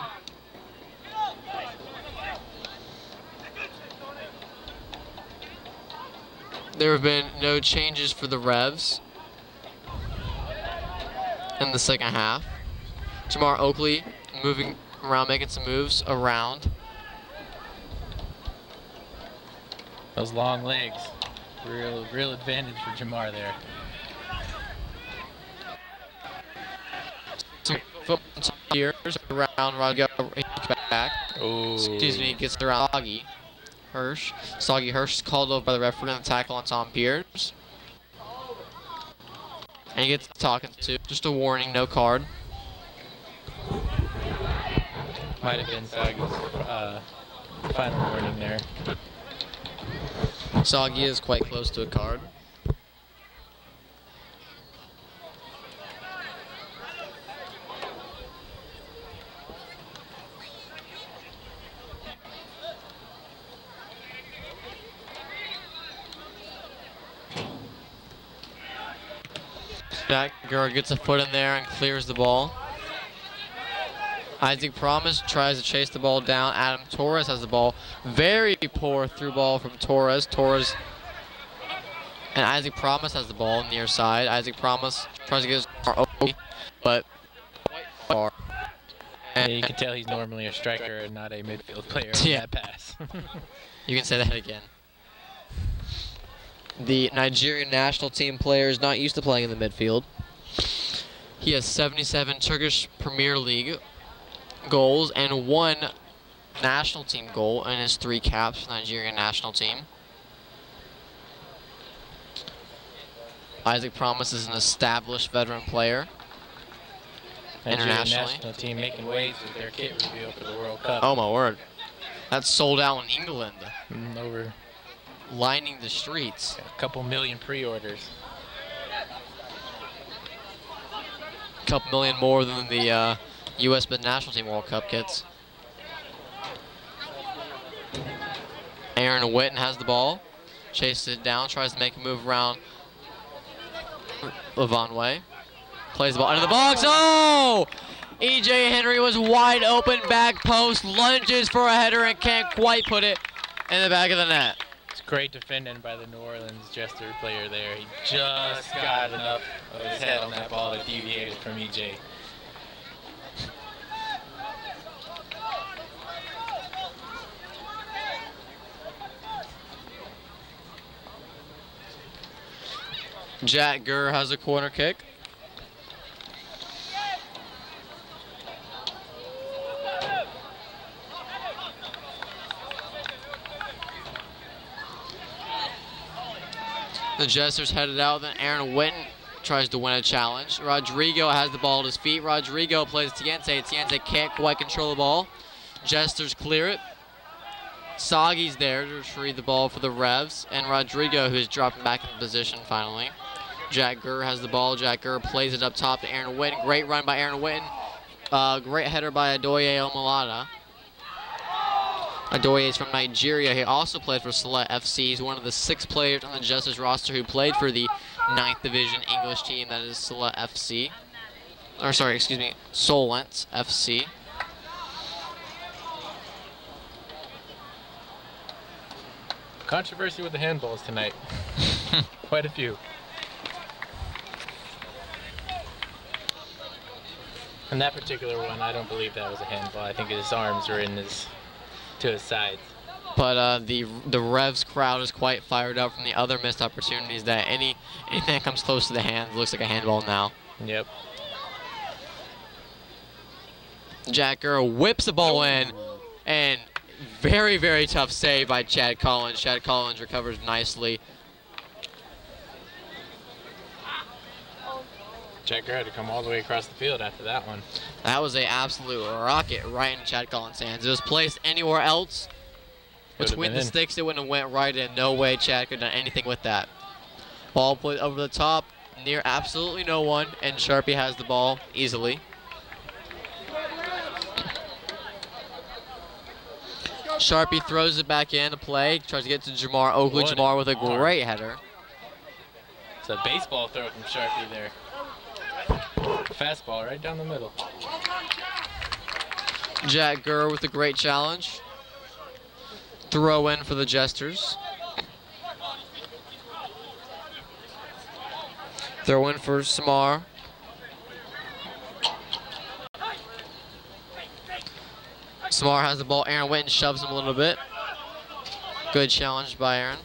Speaker 2: There have been no changes for the Revs in the second half. Jamar Oakley moving around, making some moves around.
Speaker 3: Those long legs, real advantage for Jamar there.
Speaker 2: Years around Rodrigo back.
Speaker 3: Ooh.
Speaker 2: Excuse me, gets around Soggy Hirsch. Soggy Hirsch is called over by the referee on the tackle on Tom Pierce. And he gets talking to. Just a warning, no card.
Speaker 3: Might have been Soggy's final warning there.
Speaker 2: Soggy is quite close to a card. Jack Gurr gets a foot in there and clears the ball. Isaac Promise tries to chase the ball down. Adam Torres has the ball. Very poor through ball from Torres. And Isaac Promise has the ball near side. Isaac Promise tries to get his car open, but far.
Speaker 3: Yeah, you can tell he's normally a striker and not a midfield player on
Speaker 2: Yeah.
Speaker 3: that pass.
Speaker 2: You can say that again. The Nigerian national team player is not used to playing in the midfield. He has 77 Turkish Premier League goals and 1 national team goal in his 3 caps for the Nigerian national team. Isaac Promise is an established veteran player.
Speaker 3: Nigerian
Speaker 2: Internationally.
Speaker 3: national team making waves with their kit reveal for the World Cup.
Speaker 2: Oh my word. That's sold out in England.
Speaker 3: Over
Speaker 2: Lining the streets.
Speaker 3: a couple million pre-orders.
Speaker 2: A couple million more than the U.S. National Team World Cup kits. Aaron Witten has the ball. Chases it down, tries to make a move around Levonway. Plays the ball into the box. Oh! E.J. Henry was wide open, back post, lunges for a header and can't quite put it in the back of the net.
Speaker 3: It's great defending by the New Orleans Jester player there. He just got enough of his head on that ball that deviated from E.J.
Speaker 2: Jack Gurr has a corner kick. The Jesters headed out, then Aaron Witten tries to win a challenge. Rodrigo has the ball at his feet. Rodrigo plays Tiense. Tiense can't quite control the ball. Jesters clear it. Soggy's there to retrieve the ball for the Revs, and Rodrigo, who's dropping back in position finally. Jack Gurr has the ball. Jack Gurr plays it up top to Aaron Witten. Great run by Aaron Witten. Great header by Adoye Omalata. Adoye is from Nigeria. He also played for Select FC. He's one of the 6 players on the Justice roster who played for the 9th Division English team, that is Select FC. Or sorry, excuse me, Solent FC.
Speaker 3: Controversy with the handballs tonight. Quite a few. And that particular one, I don't believe that was a handball. I think his arms were to his sides.
Speaker 2: But the Revs crowd is quite fired up from the other missed opportunities. That anything that comes close to the hands looks like a handball now.
Speaker 3: Yep.
Speaker 2: Jack Gurr whips the ball in, and very, very tough save by Chad Collins. Chad Collins recovers nicely.
Speaker 3: Jack Gurr had to come all the way across the field after that one.
Speaker 2: That was an absolute rocket right in Chad Collins' hands. It was placed anywhere else between the sticks, it wouldn't have went right in. No way Chad could have done anything with that. Ball played over the top. near absolutely no one, and Sharpie has the ball easily. Sharpie throws it back into play, tries to get to Jamar Oakley. Jamar with a great header.
Speaker 3: It's a baseball throw from Sharpie there. Fastball right down the middle.
Speaker 2: Jack Gurr with a great challenge. Throw in for the Jesters. Throw in for Samar. Samar has the ball. Aaron Witten shoves him a little bit. Good challenge by Aaron.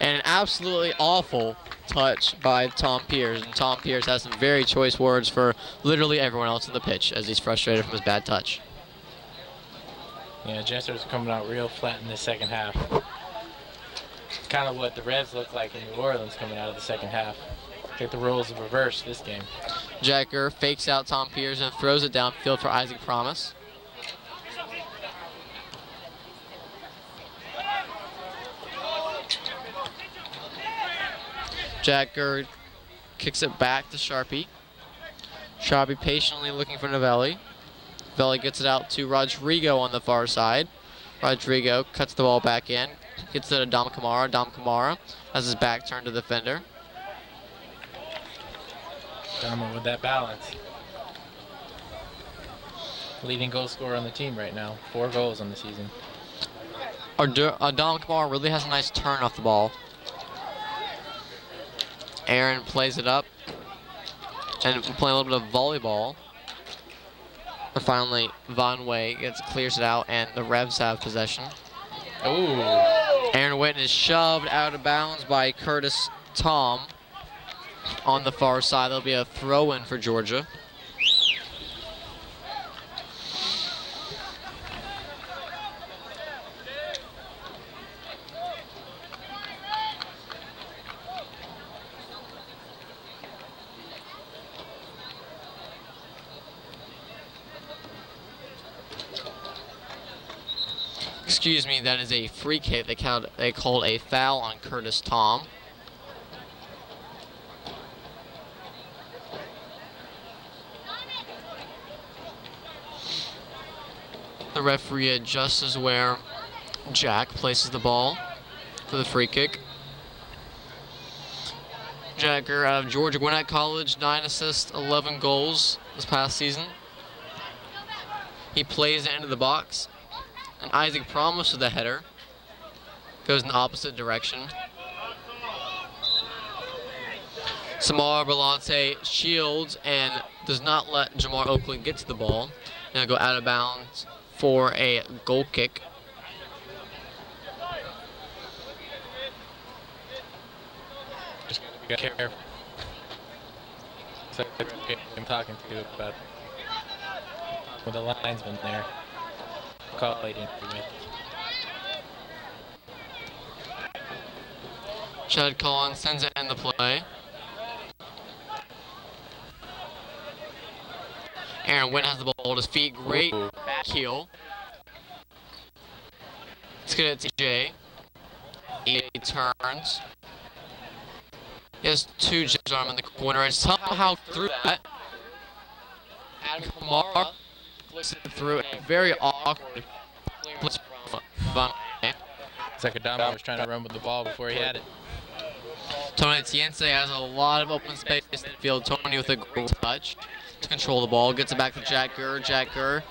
Speaker 2: And an absolutely awful touch by Tom Pierce. And Tom Pierce has some very choice words for literally everyone else in the pitch as he's frustrated from his bad touch.
Speaker 3: Yeah, Jesters are coming out real flat in the second half. Kind of what the Revs look like in New Orleans coming out of the second half. I think the roles have reversed this game.
Speaker 2: Jack Gurr fakes out Tom Pierce and throws it downfield for Isaac Promise. Jack Gurr kicks it back to Sharpie. Sharpie patiently looking for Novelli. Novelli gets it out to Rodrigo on the far side. Rodrigo cuts the ball back in. Gets it to Dom Kamara. Dom Kamara has his back turned to the defender.
Speaker 3: Dom with that balance. Leading goal scorer on the team right now. 4 goals on the season.
Speaker 2: Dom Kamara really has a nice turn off the ball. Aaron plays it up. And playing a little bit of volleyball. And finally, Von Way clears it out, and the Revs have possession.
Speaker 3: Ooh.
Speaker 2: Aaron Witten is shoved out of bounds by Curtis Tom on the far side. There'll be a throw-in for Georgia. Excuse me, that is a free kick. They called a foul on Curtis Tom. The referee adjusts where Jack places the ball for the free kick. Jack Gurr out of Georgia Gwinnett College, 9 assists, 11 goals this past season. He plays it into the box. And Isaac Promise with the header. Goes in the opposite direction. Samar Belante shields and does not let Jamar Oakley get to the ball. Now go out of bounds for a goal kick.
Speaker 3: Just be careful. So I'm talking to you about with the linesman there. Call late for me.
Speaker 2: Chad Collins sends it in the play. Aaron Wynn has the ball at his feet. Great back heel. Let's get it to Jay. He turns. He has 2 jabs on him in the corner and somehow through that. Adam Kamara flicks it through a very awkward blitz from Von Way.
Speaker 3: It's like Adama was trying to run with the ball before he had it.
Speaker 2: Tony Tiense has a lot of open space in the field. Tony with a great touch to control the ball. Gets it back to Jack Gurr. Jack Gurr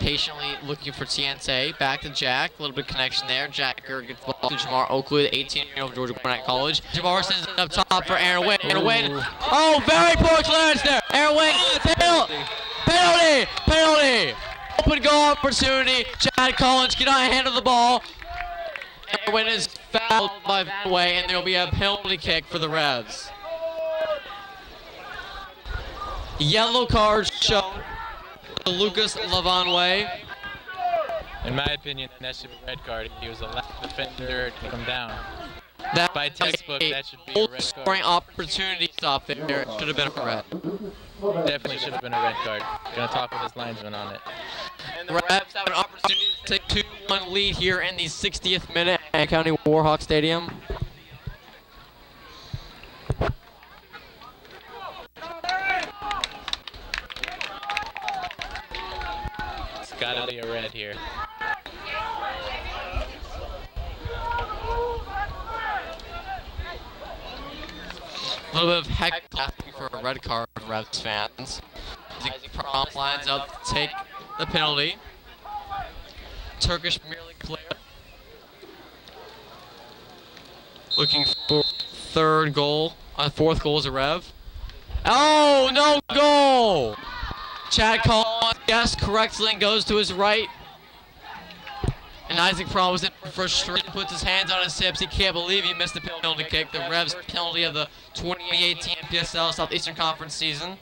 Speaker 2: patiently looking for Tiense. Back to Jack. A little bit of connection there. Jack Gurr gets the ball to Jamar Oakley, the 18-year-old Georgia Gwinnett College. Jamar sends it up top for Aaron Wynn. Aaron Wynn. Oh, very poor clearance there. Aaron Wynn. Penalty! Penalty! Open goal opportunity. Chad Collins cannot handle the ball. Aaron Wynn is fouled by Van Way, and there will be a penalty kick for the Revs. Yellow card shown to Lucas Lavanway.
Speaker 3: In my opinion, that should be a red card. He was the last defender to come down.
Speaker 2: That
Speaker 3: by textbook, that should be a red card.
Speaker 2: Scoring opportunity stop there. It should have been a red.
Speaker 3: Definitely should have been a red card. Gonna talk with his linesman on it.
Speaker 2: And the Revs have an opportunity to take 2-1 lead here in the 60th minute at County Warhawk Stadium.
Speaker 3: gotta be a red here.
Speaker 2: A little bit of heck for a red card for Revs fans. Isaac Prom lines up to take the penalty. Turkish Premier League player. Looking for fourth goal as a Rev. Oh, no goal! Chad Collins guessed correctly and goes to his right. And Isaac Prom was in frustration, puts his hands on his hips. He can't believe he missed the penalty kick. The Revs penalty of the 2018 PSL Southeastern Conference season.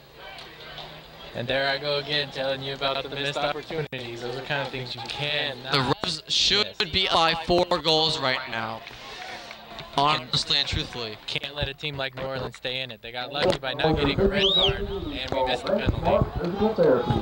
Speaker 3: And there I go again, telling you about the missed opportunities. Those are the kind of things you can.
Speaker 2: The Revs should be by 4 goals right now. Honestly and truthfully.
Speaker 3: Can't let a team like New Orleans stay in it. They got lucky by not getting a red card, and we missed the penalty.
Speaker 4: Physical therapy.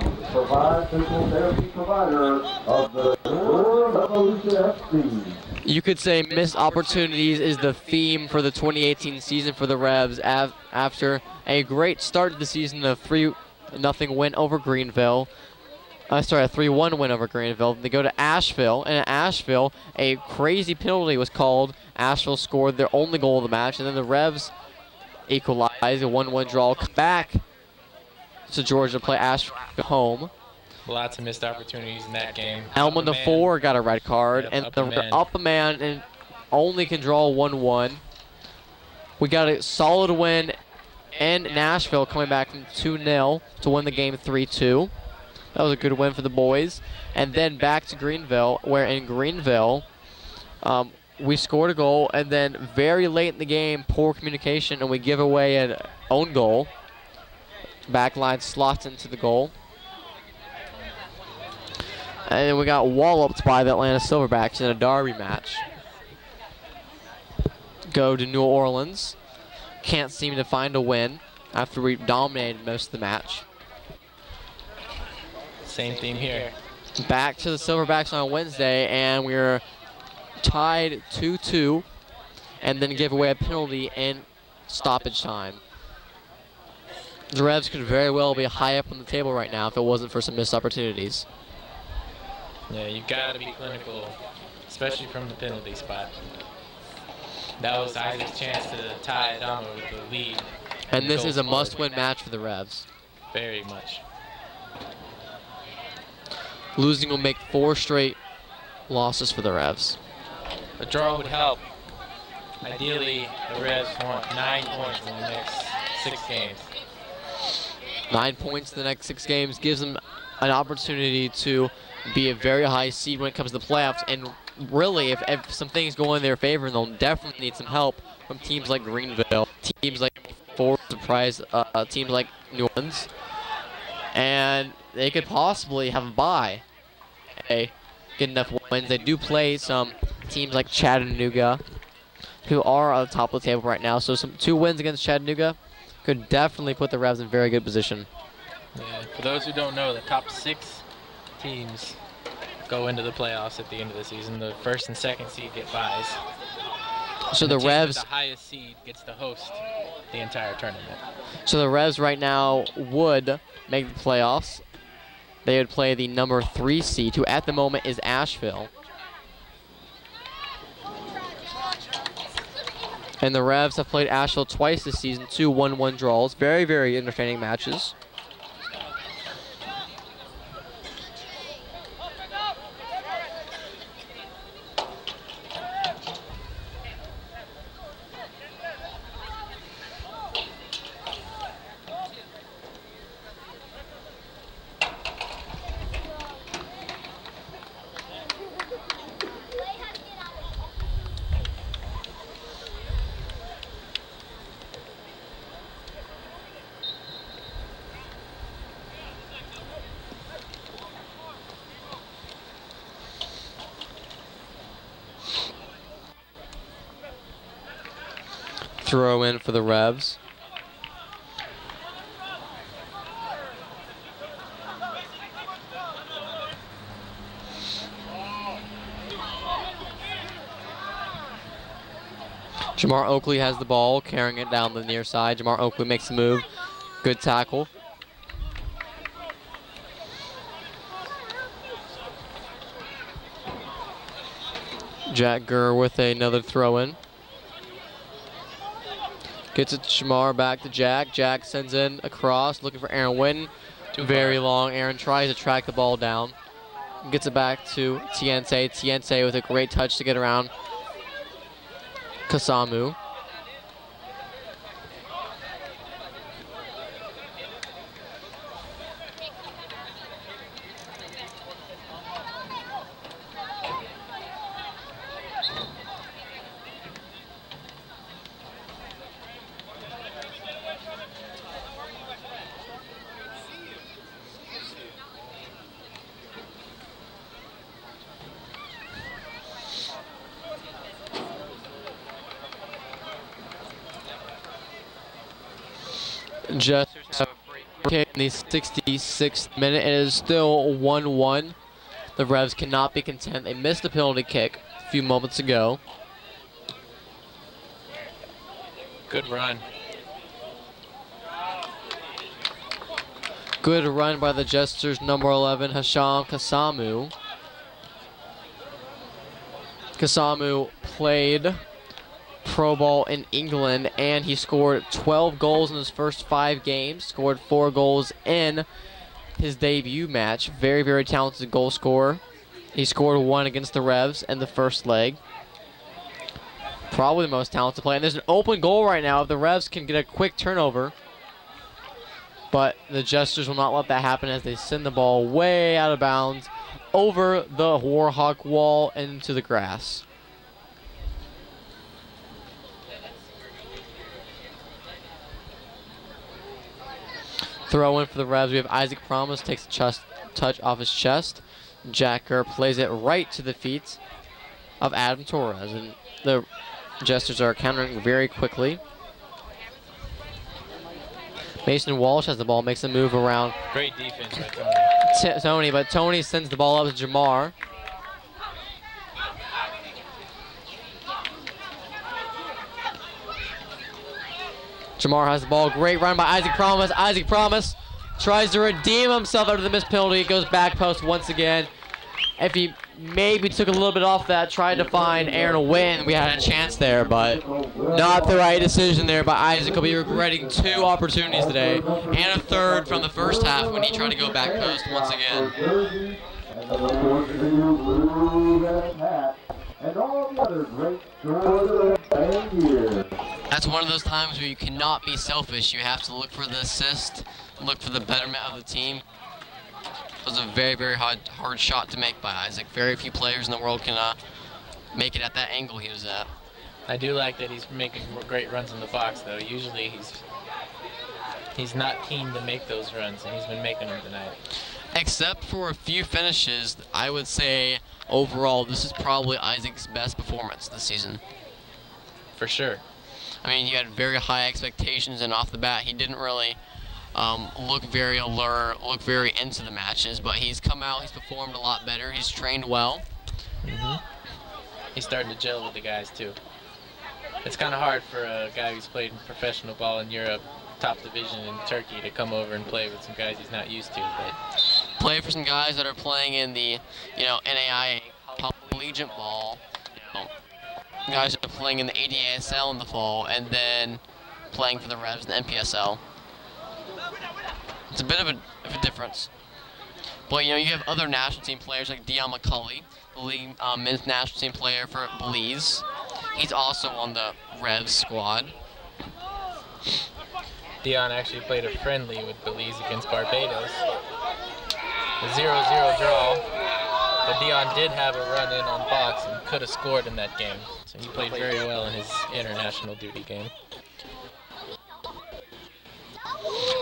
Speaker 4: Physical therapy provider of the Nola Revolution FC.
Speaker 2: You could say missed opportunities is the theme for the 2018 season for the Revs after a great start to the season, a 3-0 win over Greenville. A 3-1 win over Greenville. They go to Asheville, and at Asheville, a crazy penalty was called. Asheville scored their only goal of the match, and then the Revs equalized a 1-1 draw. Come back to Georgia to play Asheville home.
Speaker 3: Lots of missed opportunities in that game.
Speaker 2: Elman DeFore got a red card,
Speaker 3: Yep,
Speaker 2: and
Speaker 3: up
Speaker 2: a man and only can draw 1-1. We got a solid win in Nashville, coming back from 2-0 to win the game 3-2. That was a good win for the boys. And then back to Greenville, where in Greenville, we scored a goal, and then very late in the game, poor communication, and we give away an own goal. Back line slots into the goal. And then we got walloped by the Atlanta Silverbacks in a derby match. Go to New Orleans. Can't seem to find a win after we dominated most of the match.
Speaker 3: Same theme here.
Speaker 2: Back to the Silverbacks on Wednesday, and we're tied 2-2, and then give away a penalty in stoppage time. The Revs could very well be high up on the table right now if it wasn't for some missed opportunities.
Speaker 3: Yeah, you got to be clinical, especially from the penalty spot. That was Isaac's chance to tie it on with the lead.
Speaker 2: And this is a must-win match for the Revs.
Speaker 3: Very much.
Speaker 2: Losing will make 4 straight losses for the Revs.
Speaker 3: A draw would help. Ideally, the Revs want 9 points in the next 6 games.
Speaker 2: 9 points in the next 6 games gives them an opportunity to be a very high seed when it comes to the playoffs. And really, if some things go in their favor, they'll definitely need some help from teams like Greenville, teams like surprise teams like New Orleans, and they could possibly have a bye. Get enough wins. They do play some teams like Chattanooga, who are on the top of the table right now. So 2 wins against Chattanooga could definitely put the Revs in very good position.
Speaker 3: Yeah, for those who don't know, the top 6 teams go into the playoffs at the end of the season. The 1st and 2nd seed get byes.
Speaker 2: So
Speaker 3: the
Speaker 2: the Revs,
Speaker 3: the highest seed gets to host the entire tournament.
Speaker 2: So the Revs right now would make the playoffs. They would play the number 3 seed, who at the moment is Asheville. And the Revs have played Asheville twice this season, 2 1-1 draws. Very, very entertaining matches. Throw in for the Revs. Jamar Oakley has the ball, carrying it down the near side. Jamar Oakley makes a move. Good tackle. Jack Gurr with another throw in. Gets it to Jamar, back to Jack. Jack sends in across, looking for Aaron Wynn. Very long. Aaron tries to track the ball down. Gets it back to Tiense. Tiense with a great touch to get around Kasamu. Jesters have a free kick in the 66th minute. It is still 1-1. The Revs cannot be content. They missed the penalty kick a few moments ago.
Speaker 3: Good run.
Speaker 2: Good run by the Jesters, number 11, Hasham Kasamu. Kasamu played pro ball in England, and he scored 12 goals in his first 5 games, scored 4 goals in his debut match. Very, very talented goal scorer. He scored 1 against the Revs in the first leg. Probably the most talented player. And there's an open goal right now. If the Revs can get a quick turnover, but the Jesters will not let that happen as they send the ball way out of bounds over the Warhawk wall and into the grass. Throw in for the Revs. We have Isaac Promise, takes a touch off his chest. Jacker plays it right to the feet of Adam Torres. And the Jesters are countering very quickly. Mason Walsh has the ball, makes a move around.
Speaker 3: Great defense by Tony.
Speaker 2: But Tony sends the ball up to Jamar. Jamar has the ball. Great run by Isaac Promise. Isaac Promise tries to redeem himself out of the missed penalty. Goes back post once again. If he maybe took a little bit off that, tried to find Aaron Wynn, we had a chance there, but not the right decision there by Isaac. He'll be regretting 2 opportunities today, and a third from the first half when he tried to go back post once again.
Speaker 4: And all the other great stories of the year.
Speaker 2: That's one of those times where you cannot be selfish. You have to look for the assist, look for the betterment of the team. It was a very, very hard shot to make by Isaac. Very few players in the world can make it at that angle he was at.
Speaker 3: I do like that he's making great runs in the box, though. Usually he's not keen to make those runs, and he's been making them tonight.
Speaker 2: Except for a few finishes, I would say overall this is probably Isaac's best performance this season.
Speaker 3: For sure.
Speaker 2: I mean, he had very high expectations, and off the bat he didn't really look very alert, look very into the matches, but he's come out, he's performed a lot better, he's trained well.
Speaker 3: He's starting to gel with the guys too. It's kind of hard for a guy who's played professional ball in Europe, top division in Turkey, to come over and play with some guys he's not used to. But
Speaker 2: play for some guys that are playing in the, NAIA collegiate ball, guys that are playing in the ADASL in the fall, and then playing for the Revs in the NPSL. It's a bit of a difference. But, you have other national team players like Dion McCulley, the league men's national team player for Belize. He's also on the Revs squad.
Speaker 3: Dion actually played a friendly with Belize against Barbados. A 0-0 draw. But Dion did have a run in on box and could have scored in that game. So he played very well in his international duty game.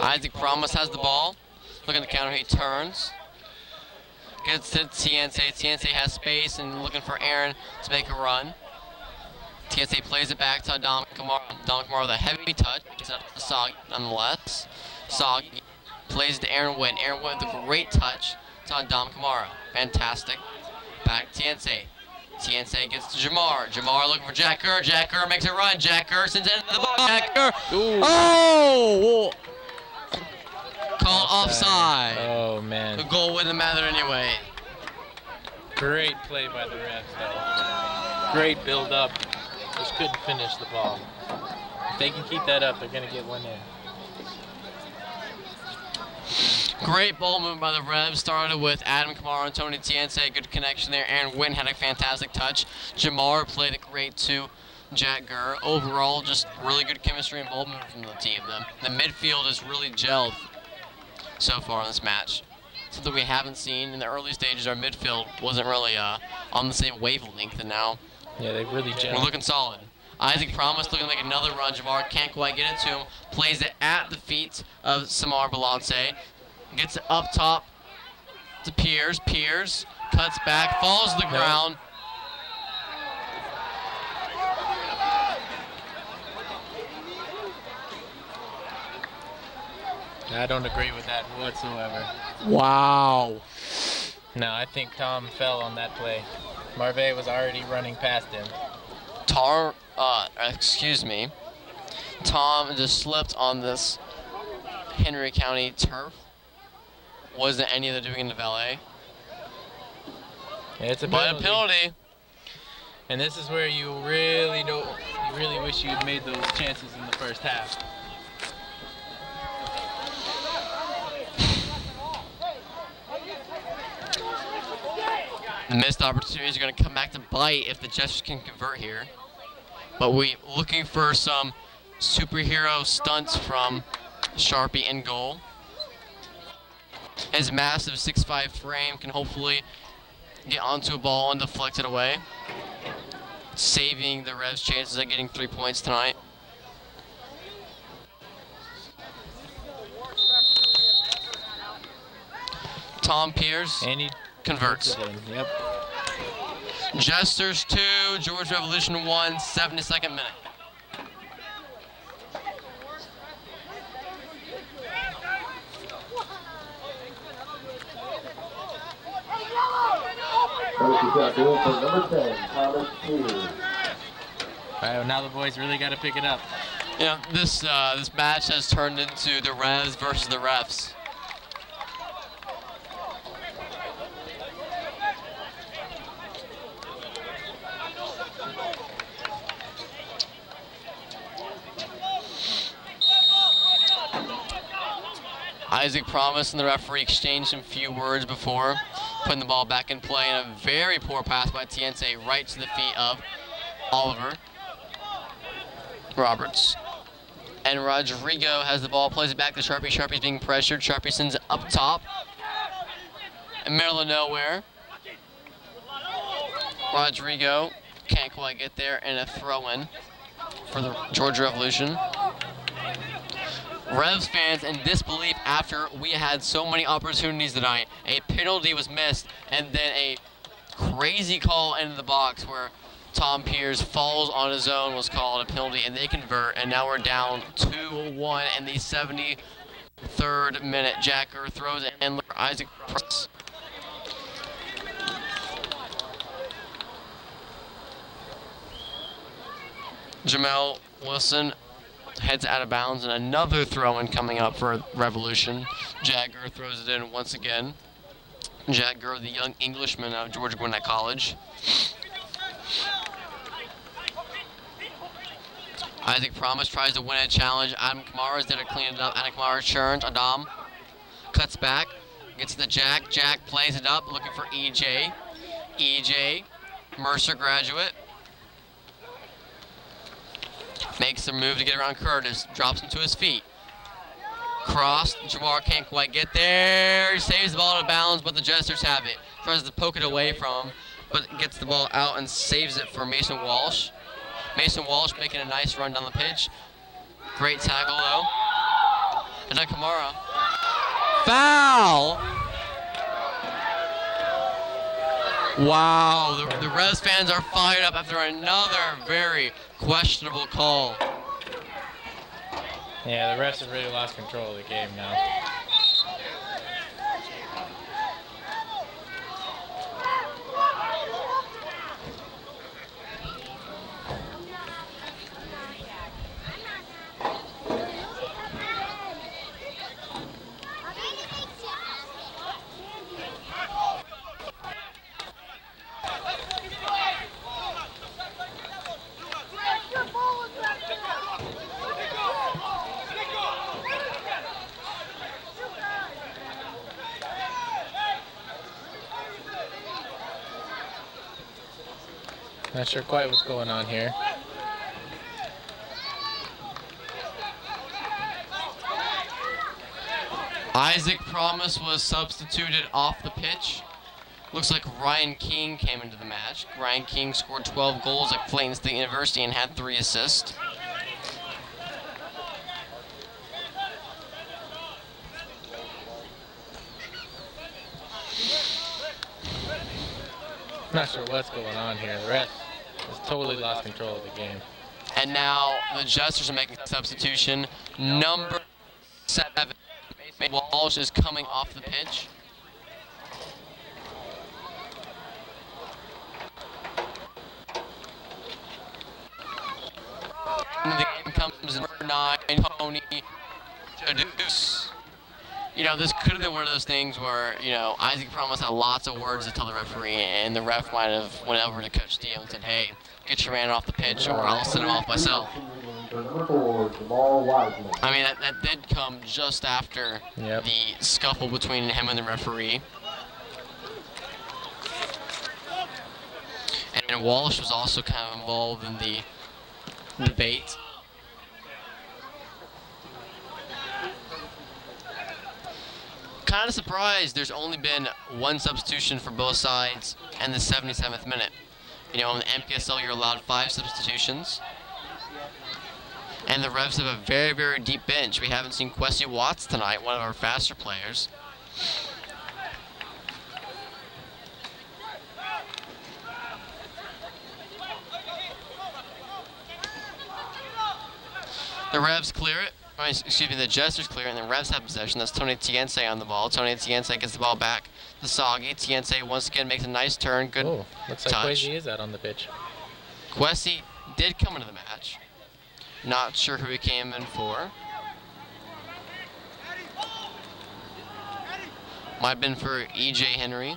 Speaker 2: Isaac Promise has the ball. Looking to counter, he turns. Gets to Tiense. Tiense has space and looking for Aaron to make a run. Tiense plays it back to Dom Kamara. Dom Kamara with a heavy touch. Gets it up to Sog nonetheless. Sog plays to Aaron Wynn. Aaron Wynn with a great touch to Dom Kamara. Fantastic. Back to Tiense. Tiense gets to Jamar. Jamar looking for Jack Gurr. Jack Gurr makes a run. Jack Gurr sends it into the ball. Jack Gurr. Oh! Called offside.
Speaker 3: Oh, man.
Speaker 2: The goal wouldn't matter anyway.
Speaker 3: Great play by the Revs, though. great build up. Just couldn't finish the ball. If they can keep that up, they're gonna get one in.
Speaker 2: Great ball movement by the Revs. Started with Adam Kamara and Tony Tiense. Good connection there. Aaron Wynn had a fantastic touch. Jamar played it great too. Jack Gurr. Overall, just really good chemistry and ball movement from the team. The midfield has really gelled so far in this match. Something we haven't seen in the early stages. Our midfield wasn't really on the same wavelength, and now
Speaker 3: yeah, they really gelled.
Speaker 2: We're looking solid. Isaac Promise looking to make another run. Jamar can't quite get it to him. Plays it at the feet of Samar Balance. Gets it up top to Piers. Piers cuts back, falls to the ground.
Speaker 3: I don't agree with that whatsoever.
Speaker 2: Wow.
Speaker 3: No, I think Tom fell on that play. Marve was already running past him.
Speaker 2: Tom just slipped on this Henry County turf. Wasn't any of the doing in the valet.
Speaker 3: Yeah, it's a
Speaker 2: penalty. Penalty.
Speaker 3: And this is where you really wish you had made those chances in the first half.
Speaker 2: The missed opportunities are going to come back to bite if the Jesters can convert here. But we looking for some superhero stunts from Sharpie in goal. His massive 6'5" frame can hopefully get onto a ball and deflect it away, saving the Revs' chances of getting 3 points tonight. Tom Piers converts.
Speaker 3: Yep.
Speaker 2: Jesters 2, Georgia Revolution 1, 72nd minute.
Speaker 4: Number 10, Thomas Piers.
Speaker 3: All right, well, now the boys really got to pick it up.
Speaker 2: You know, this match has turned into the Revs versus the refs. Isaac Promise and the referee exchanged some few words before putting the ball back in play, and a very poor pass by Tiense right to the feet of Oliver Roberts. And Rodrigo has the ball, plays it back to Sharpie. Sharpie's being pressured. Sharpie sends it up top. In the middle of nowhere. Rodrigo can't quite get there, and a throw-in for the Georgia Revolution. Revs fans in disbelief after we had so many opportunities tonight. A penalty was missed, and then a crazy call into the box where Tom Piers falls on his own was called a penalty, and they convert, and now we're down 2-1 in the 73rd minute. Jacker throws it in. Isaac Promise. Jamel Wilson heads out of bounds, and another throw-in coming up for Revolution. Jagger throws it in once again. Jagger, the young Englishman out of Georgia Gwinnett College. Isaac Promise tries to win a challenge. Adam Kamara's there to clean it up. Adam Kamara turns. Adam cuts back, gets to Jack. Jack plays it up, looking for EJ. EJ, Mercer graduate. Makes a move to get around Curtis, drops him to his feet. Cross, Jamar can't quite get there. He saves the ball out of bounds, but the Jesters have it. Tries to poke it away from him, but gets the ball out and saves it for Mason Walsh. Mason Walsh making a nice run down the pitch. Great tackle though. And then Kamara. Foul! Wow, the Revs fans are fired up after another very questionable call.
Speaker 3: Yeah, the refs have really lost control of the game now. Not sure quite what's going on here.
Speaker 2: Isaac Promise was substituted off the pitch. Looks like Ryan King came into the match. Ryan King scored 12 goals at Clayton State University and had 3 assists.
Speaker 3: Not sure what's going on here. The ref has totally lost control of the game.
Speaker 2: And now the Jesters are making a substitution. Number 7, Walsh, is coming off the pitch. And the game comes number 9, Tony Jadus. You know, this could have been one of those things where, you know, Isaac Promise had lots of words to tell the referee, and the ref might have went over to Coach Steele and said, hey, get your man off the pitch, or I'll send him off myself. I mean, that did come just after the scuffle between him and the referee. And Walsh was also kind of involved in the debate. Kind of surprised there's only been 1 substitution for both sides in the 77th minute. You know, in the MPSL you're allowed 5 substitutions. And the Revs have a very, very deep bench. We haven't seen Kwesi Watts tonight, one of our faster players. The Revs clear it. Excuse me, the Jesters clear it, and the Revs have possession. That's Tony Tiense on the ball. Tony Tiense gets the ball back to Soggy. Tiense once again makes a nice turn. Good
Speaker 3: looks
Speaker 2: touch.
Speaker 3: like Kwesi is out on the pitch.
Speaker 2: Kwesi did come into the match. Not sure who he came in for. Might have been for E.J. Henry.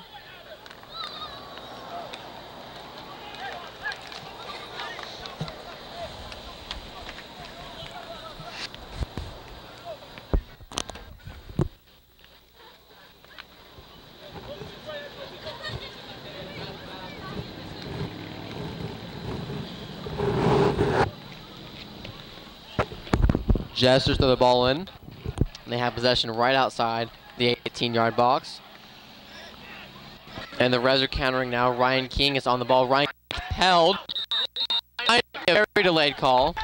Speaker 2: Jesters throw the ball in. They have possession right outside the 18-yard box. And the Revs are countering now. Ryan King is on the ball. Ryan held. A very delayed call.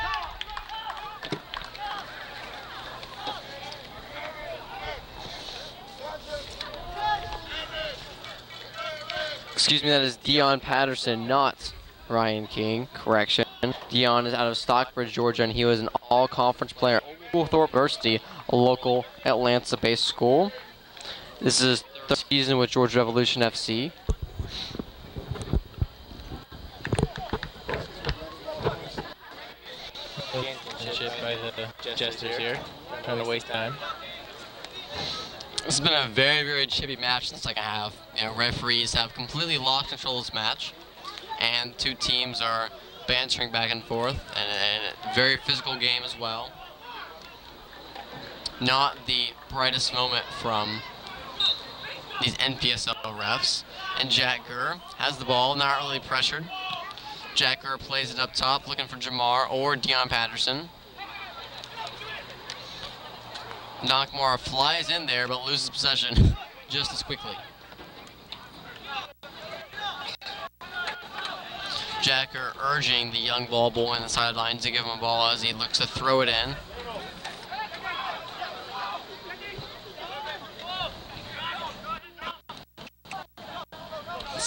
Speaker 2: Excuse me, that is Dion Patterson, not Ryan King. Correction. Dion is out of Stockbridge, Georgia, and he was an all-conference player at Oglethorpe University, a local Atlanta-based school. This is his 3rd season with Georgia Revolution FC.
Speaker 3: Chip by the Jesters here, trying to waste time.
Speaker 2: This has been a very, very chippy match in the second half. You know, referees have completely lost control of this match, and 2 teams are bantering back and forth, and a very physical game as well. Not the brightest moment from these NPSL refs. And Jack Gurr has the ball, not really pressured. Jack Gurr plays it up top, looking for Jamar or Dion Patterson. Knockmore flies in there, but loses possession just as quickly. Jacker urging the young ball boy on the sidelines to give him a ball as he looks to throw it in.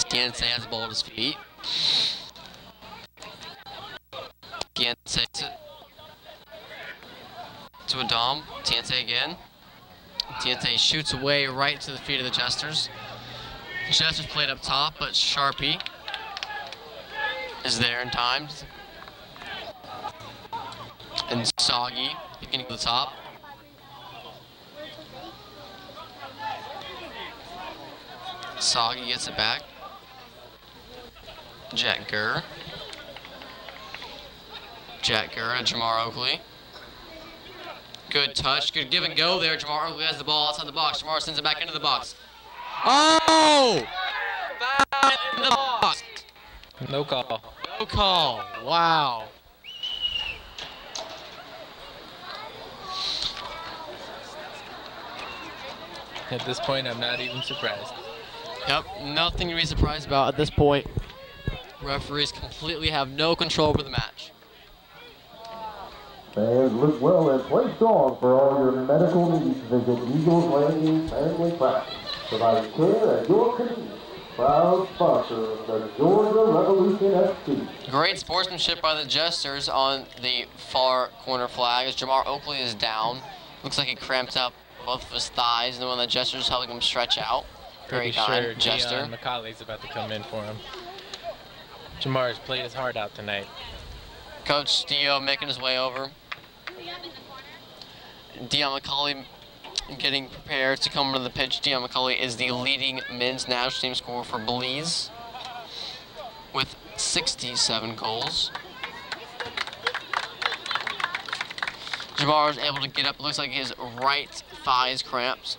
Speaker 2: Tiense has the ball at his feet. Tiense takes it to Adam. Tiense again. Tiense shoots away right to the feet of the Jesters. Jesters played up top, but Sharpie is there in time. And Soggy picking to the top. Soggy gets it back. Jack Gurr. Jack Gurr and Jamar Oakley. Good touch, good give and go there. Jamar Oakley has the ball outside the box. Jamar sends it back into the box. Oh! Foul in the box.
Speaker 3: No call.
Speaker 2: call. Wow.
Speaker 3: At this point, I'm not even surprised.
Speaker 2: Yep, nothing to be surprised about at this point. Referees completely have no control over the match.
Speaker 4: Fans look well and play strong for all your medical needs. Visit Eagles Landing Family Practice, providing care at your convenience. Proud sponsor of the Georgia Revolution FC.
Speaker 2: Great sportsmanship by the Jesters on the far corner flag as Jamar Oakley is down. Looks like he cramped up both of his thighs, and then when the Jesters helping him stretch out. Very
Speaker 3: Pretty
Speaker 2: kind,
Speaker 3: sure
Speaker 2: Jester.
Speaker 3: McCauley's about to come in for him. Jamar's played his heart out tonight.
Speaker 2: Coach Dio making his way over. Dion McCauley getting prepared to come to the pitch. Dion McCauley is the leading men's national team scorer for Belize with 67 goals. Jamar is able to get up. Looks like his right thigh is cramped.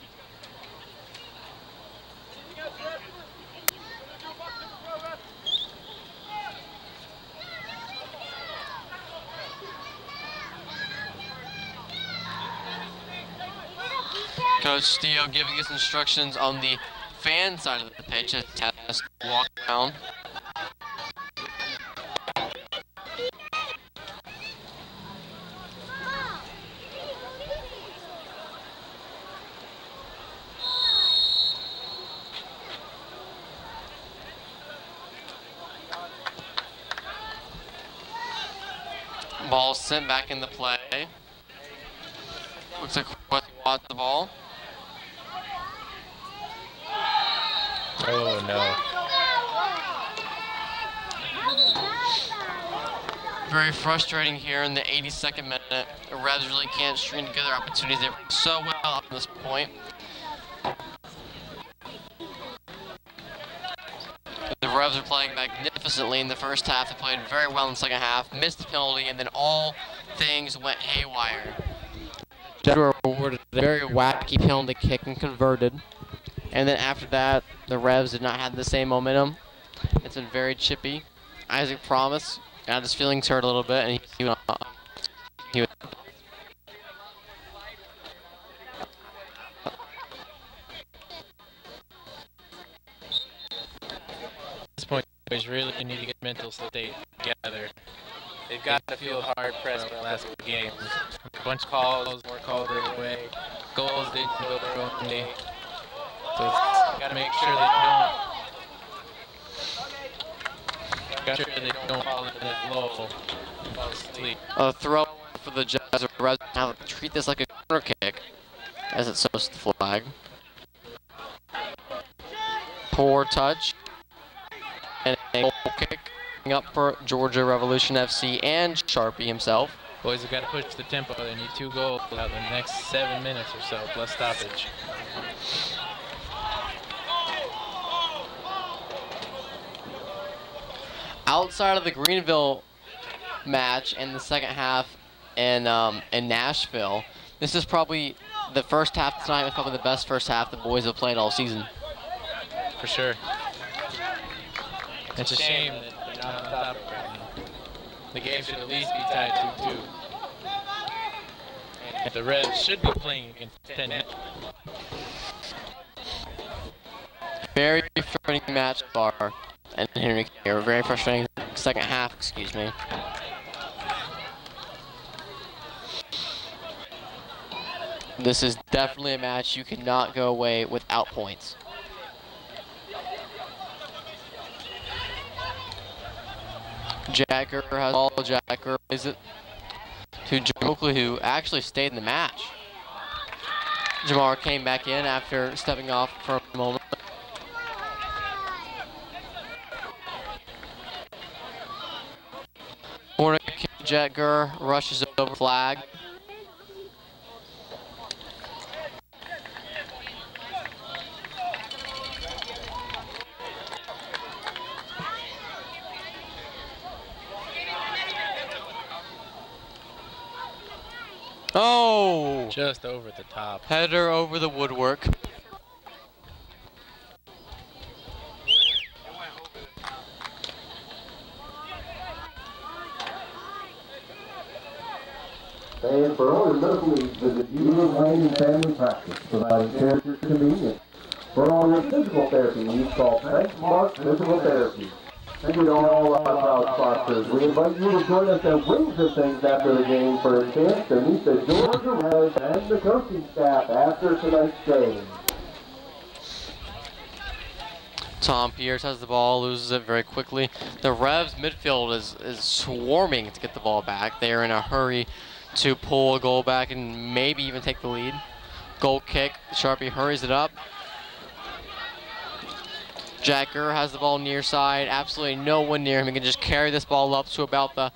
Speaker 2: Coach Steo giving us instructions on the fan side of the pitch as he has to walk down. Ball sent back into play. Looks like Wesley wants the ball.
Speaker 3: Oh no.
Speaker 2: Very frustrating here in the 82nd minute. The Revs really can't string together opportunities. They're so well up to this point. The Revs are playing magnificently in the first half. They played very well in the second half, missed the penalty, and then all things went haywire. Jedward awarded a very wacky penalty kick and converted. And then after that, the Revs did not have the same momentum. It's been very chippy. Isaac Promise got his feelings hurt a little bit, and he went on. At
Speaker 3: this point, boys really need to get mental state together. They've got to feel hard pressed for the last couple games. A bunch of calls, more called their way. Goals didn't go their own way. So got to make sure they don't fall into that low, fall asleep.
Speaker 2: a throw for the Jazz. Revs now treat this like a corner kick, as it shows the flag. Poor touch. And a goal kick up for Georgia Revolution FC and Sharpie himself.
Speaker 3: Boys have got to push the tempo. They need 2 goals out in the next 7 minutes or so, plus stoppage.
Speaker 2: Outside of the Greenville match in the second half in Nashville, this is probably the first half tonight was probably the best first half the boys have played all season.
Speaker 3: For sure. It's a shame that they're not on top right now. The game should at least be tied 2-2. And the Reds should be playing against 10.
Speaker 2: Very frustrating match bar. And Henry here, very frustrating second half, excuse me. This is definitely a match you cannot go away without points. Jacker has all. Jacker is it to Jamar, who actually stayed in the match. Jamar came back in after stepping off for a moment. Corner kick, Jacker rushes over flag. Oh!
Speaker 3: Just over the top.
Speaker 2: Header over the woodwork.
Speaker 4: For all your medical needs, visit Eagles Landing Family Practice, providing care at your convenience. For all your physical therapy needs, call Frank Mark Physical Therapy. Thank you to all our proud sponsors. We invite you to join us at Wings and Things after the game for a chance to meet the Georgia Reds and the coaching staff after tonight's game.
Speaker 2: Tom Pierce has the ball, loses it very quickly. The Revs midfield is swarming to get the ball back. They are in a hurry to pull a goal back and maybe even take the lead. Goal kick, Sharpie hurries it up. Jacker has the ball near side, absolutely no one near him. He can just carry this ball up to about the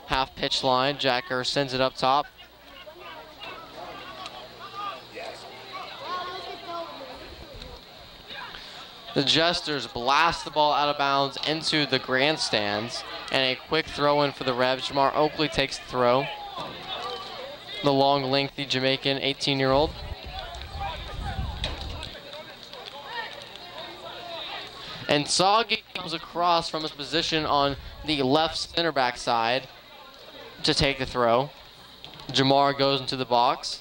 Speaker 2: half pitch line. Jacker sends it up top. The Jesters blast the ball out of bounds into the grandstands, and a quick throw in for the Revs. Jamar Oakley takes the throw. The long, lengthy Jamaican 18-year-old. And Soggy comes across from his position on the left center back side to take the throw. Jamar goes into the box.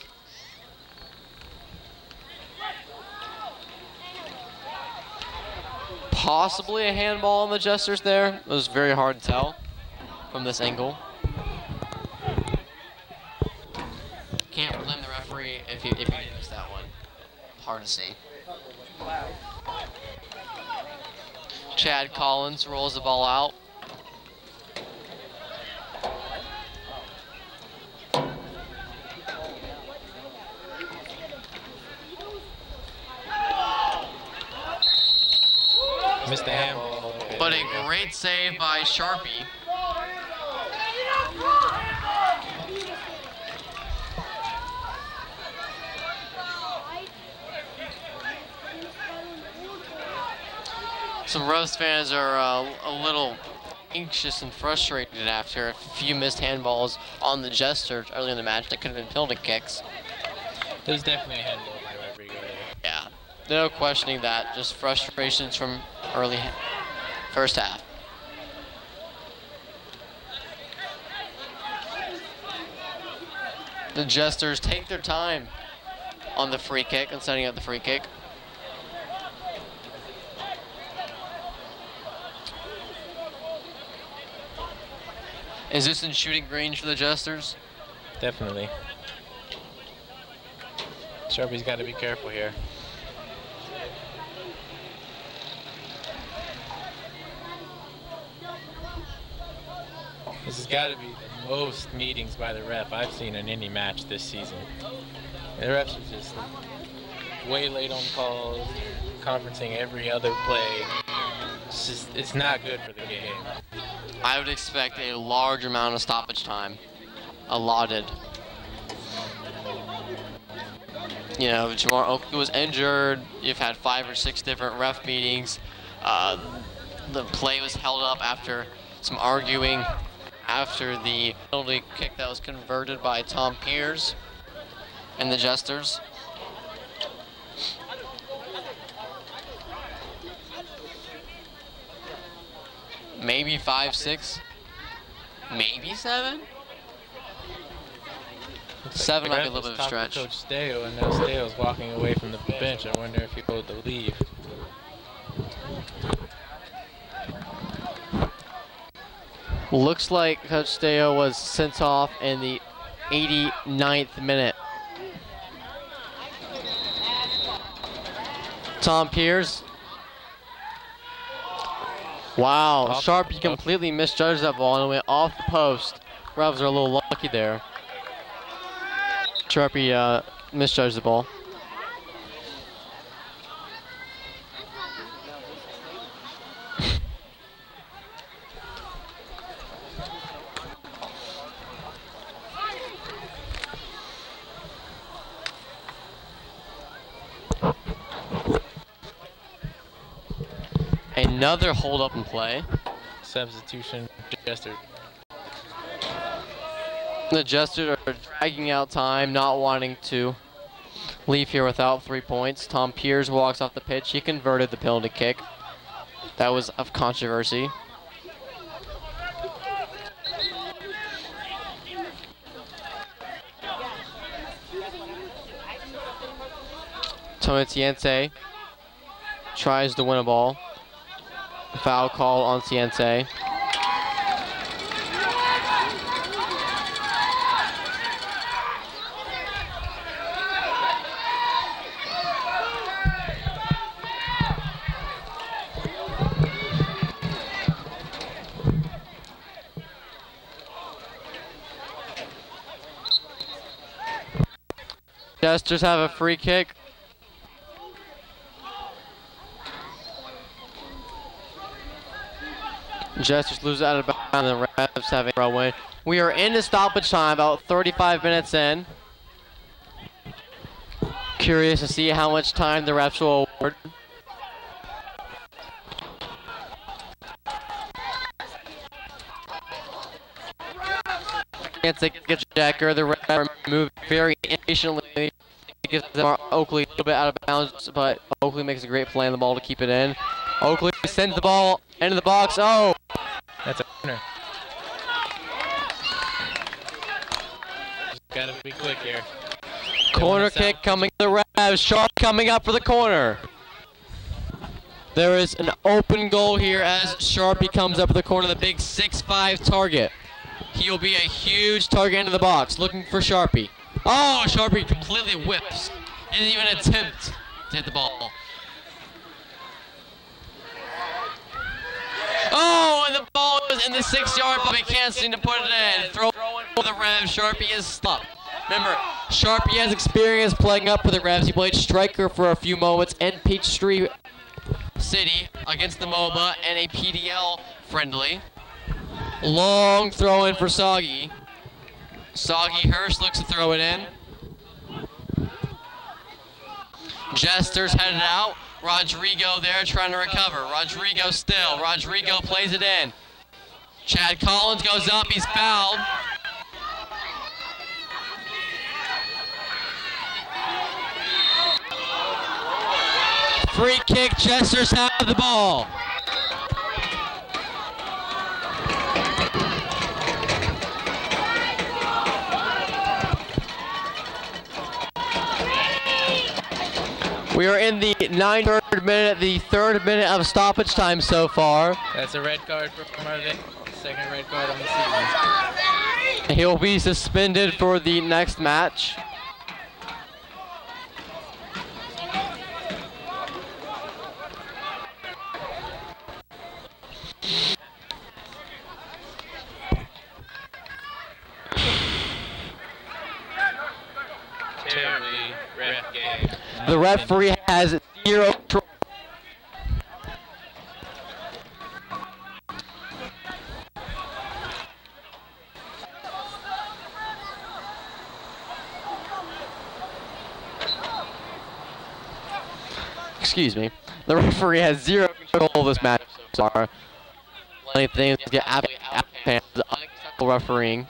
Speaker 2: Possibly a handball on the Jesters there. It was very hard to tell from this angle. Can't blame the referee if you didn't miss that one. Hard to see. Chad Collins rolls the ball out.
Speaker 3: Missed the handball.
Speaker 2: But a great save by Sharpie. Some Revs fans are a little anxious and frustrated after a few missed handballs on the Jesters early in the match that could have been penalty kicks.
Speaker 3: It was definitely a handball by Rodrigo there.
Speaker 2: Yeah, no questioning that. Just frustrations from early first half. The Jesters take their time on the free kick and setting up the free kick. Is this in shooting range for the Jesters?
Speaker 3: Definitely. Sharpie's got to be careful here. This has got to be the most meetings by the ref I've seen in any match this season. The refs are just way late on calls, conferencing every other play. It's not good for the game.
Speaker 2: I would expect a large amount of stoppage time allotted. You know, Jamar Oakley was injured. You've had 5 or 6 different ref meetings. The play was held up after some arguing after the penalty kick that was converted by Tom Pierce and the Jesters. Maybe 5, 6, maybe 7. 7 might be a little bit of a stretch.
Speaker 3: Coach Steo, and now Steo's walking away from the bench. I wonder if he'll go to leave.
Speaker 2: Looks like Coach Steo was sent off in the 89th minute. Tom Pierce. Wow, Sharpie completely misjudged that ball and it went off the post. Revs are a little lucky there. Sharpie misjudged the ball. Another hold up and play.
Speaker 3: Substitution, Jester.
Speaker 2: The Jesters are dragging out time, not wanting to leave here without 3 points. Tom Pierce walks off the pitch. He converted the penalty kick. That was of controversy. Tony Ciente tries to win a ball. Foul call on Ciente. Jesters have a free kick. Jesters lose out of bounds, and the Revs have a throw in. We are into stoppage time, about 35 minutes in. Curious to see how much time the Revs will award. Gets a jacker. The Revs move very impatiently. Gives them Oakley a little bit out of bounds, but Oakley makes a great play on the ball to keep it in. Oakley sends the ball into the box. Oh!
Speaker 3: That's a corner. Just gotta be quick here.
Speaker 2: Corner kick coming to the Revs. Sharp coming up for the corner. There is an open goal here as Sharpie comes up for the corner, the big 6'5" target. He will be a huge target into the box, looking for Sharpie. Oh, Sharpie completely whips. Didn't even attempt to hit the ball. Oh, and the ball is in the 6-yard, but we can't seem to put it in. Throw for the Revs. Sharpie is stopped. Remember, Sharpie has experience playing up for the Revs. He played striker for a few moments in Peachtree City against the MOBA and a PDL friendly. Long throw in for Soggy. Soggy Hurst looks to throw it in. Jesters headed out. Rodrigo there trying to recover. Rodrigo still. Rodrigo plays it in. Chad Collins goes up. He's fouled. Free kick. Jesters have the ball. We are in the 9th minute, the 3rd minute of stoppage time so far.
Speaker 3: That's a red card for Marvin. Second red card on the season.
Speaker 2: He'll be suspended for the next match.
Speaker 3: Terribly ref game.
Speaker 2: The referee has 0 control. Excuse me. The referee has 0 control of this match so far. Plenty of things get out of hands. Unacceptable refereeing.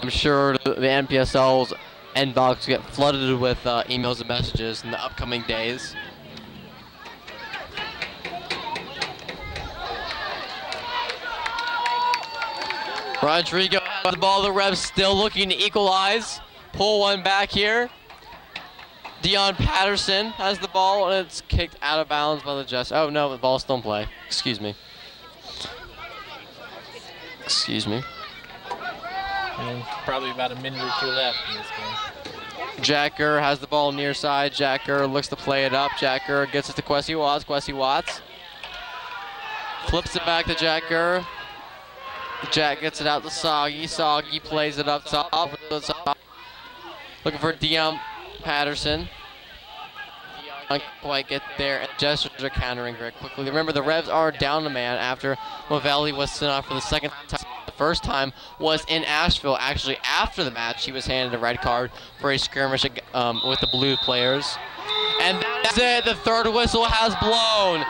Speaker 2: I'm sure the NPSL's inbox get flooded with emails and messages in the upcoming days. Rodrigo has the ball. The Revs still looking to equalize. Pull one back here. Dion Patterson has the ball, and it's kicked out of bounds by the Jets. Oh no, the ball's still in play. Excuse me. Excuse me.
Speaker 3: Probably about a minute or 2 left in this game.
Speaker 2: Jacker has the ball near side. Jacker looks to play it up. Jacker gets it to Kwesi Watts. Kwesi Watts flips it back to Jacker. Jack gets it out to Soggy. Soggy plays it up top. Looking for Dion Patterson. Dion can't quite get there. And Jesters are countering very quickly. Remember, the Revs are down a man after Movelli was sent off for the 2nd time. The first time was in Asheville. Actually, after the match, he was handed a red card for a skirmish with the Blue players. And that's it. The 3rd whistle has blown.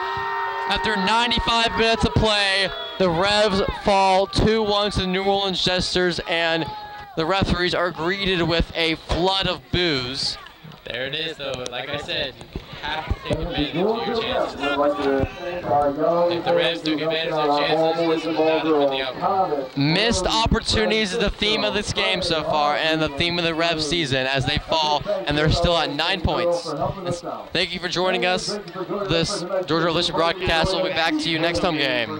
Speaker 2: After 95 minutes of play, the Revs fall 2-1 to the New Orleans Jesters, and the referees are greeted with a flood of boos.
Speaker 3: There it is, though. Like I said, have to take advantage of your chances. If the Revs took advantage of their chances, this would not have been the outcome.
Speaker 2: Missed opportunities is the theme of this game so far, and the theme of the Rev season as they fall, and they're still at 9 points. Thank you for joining us. This Georgia Revolution broadcast will be back to you next home game.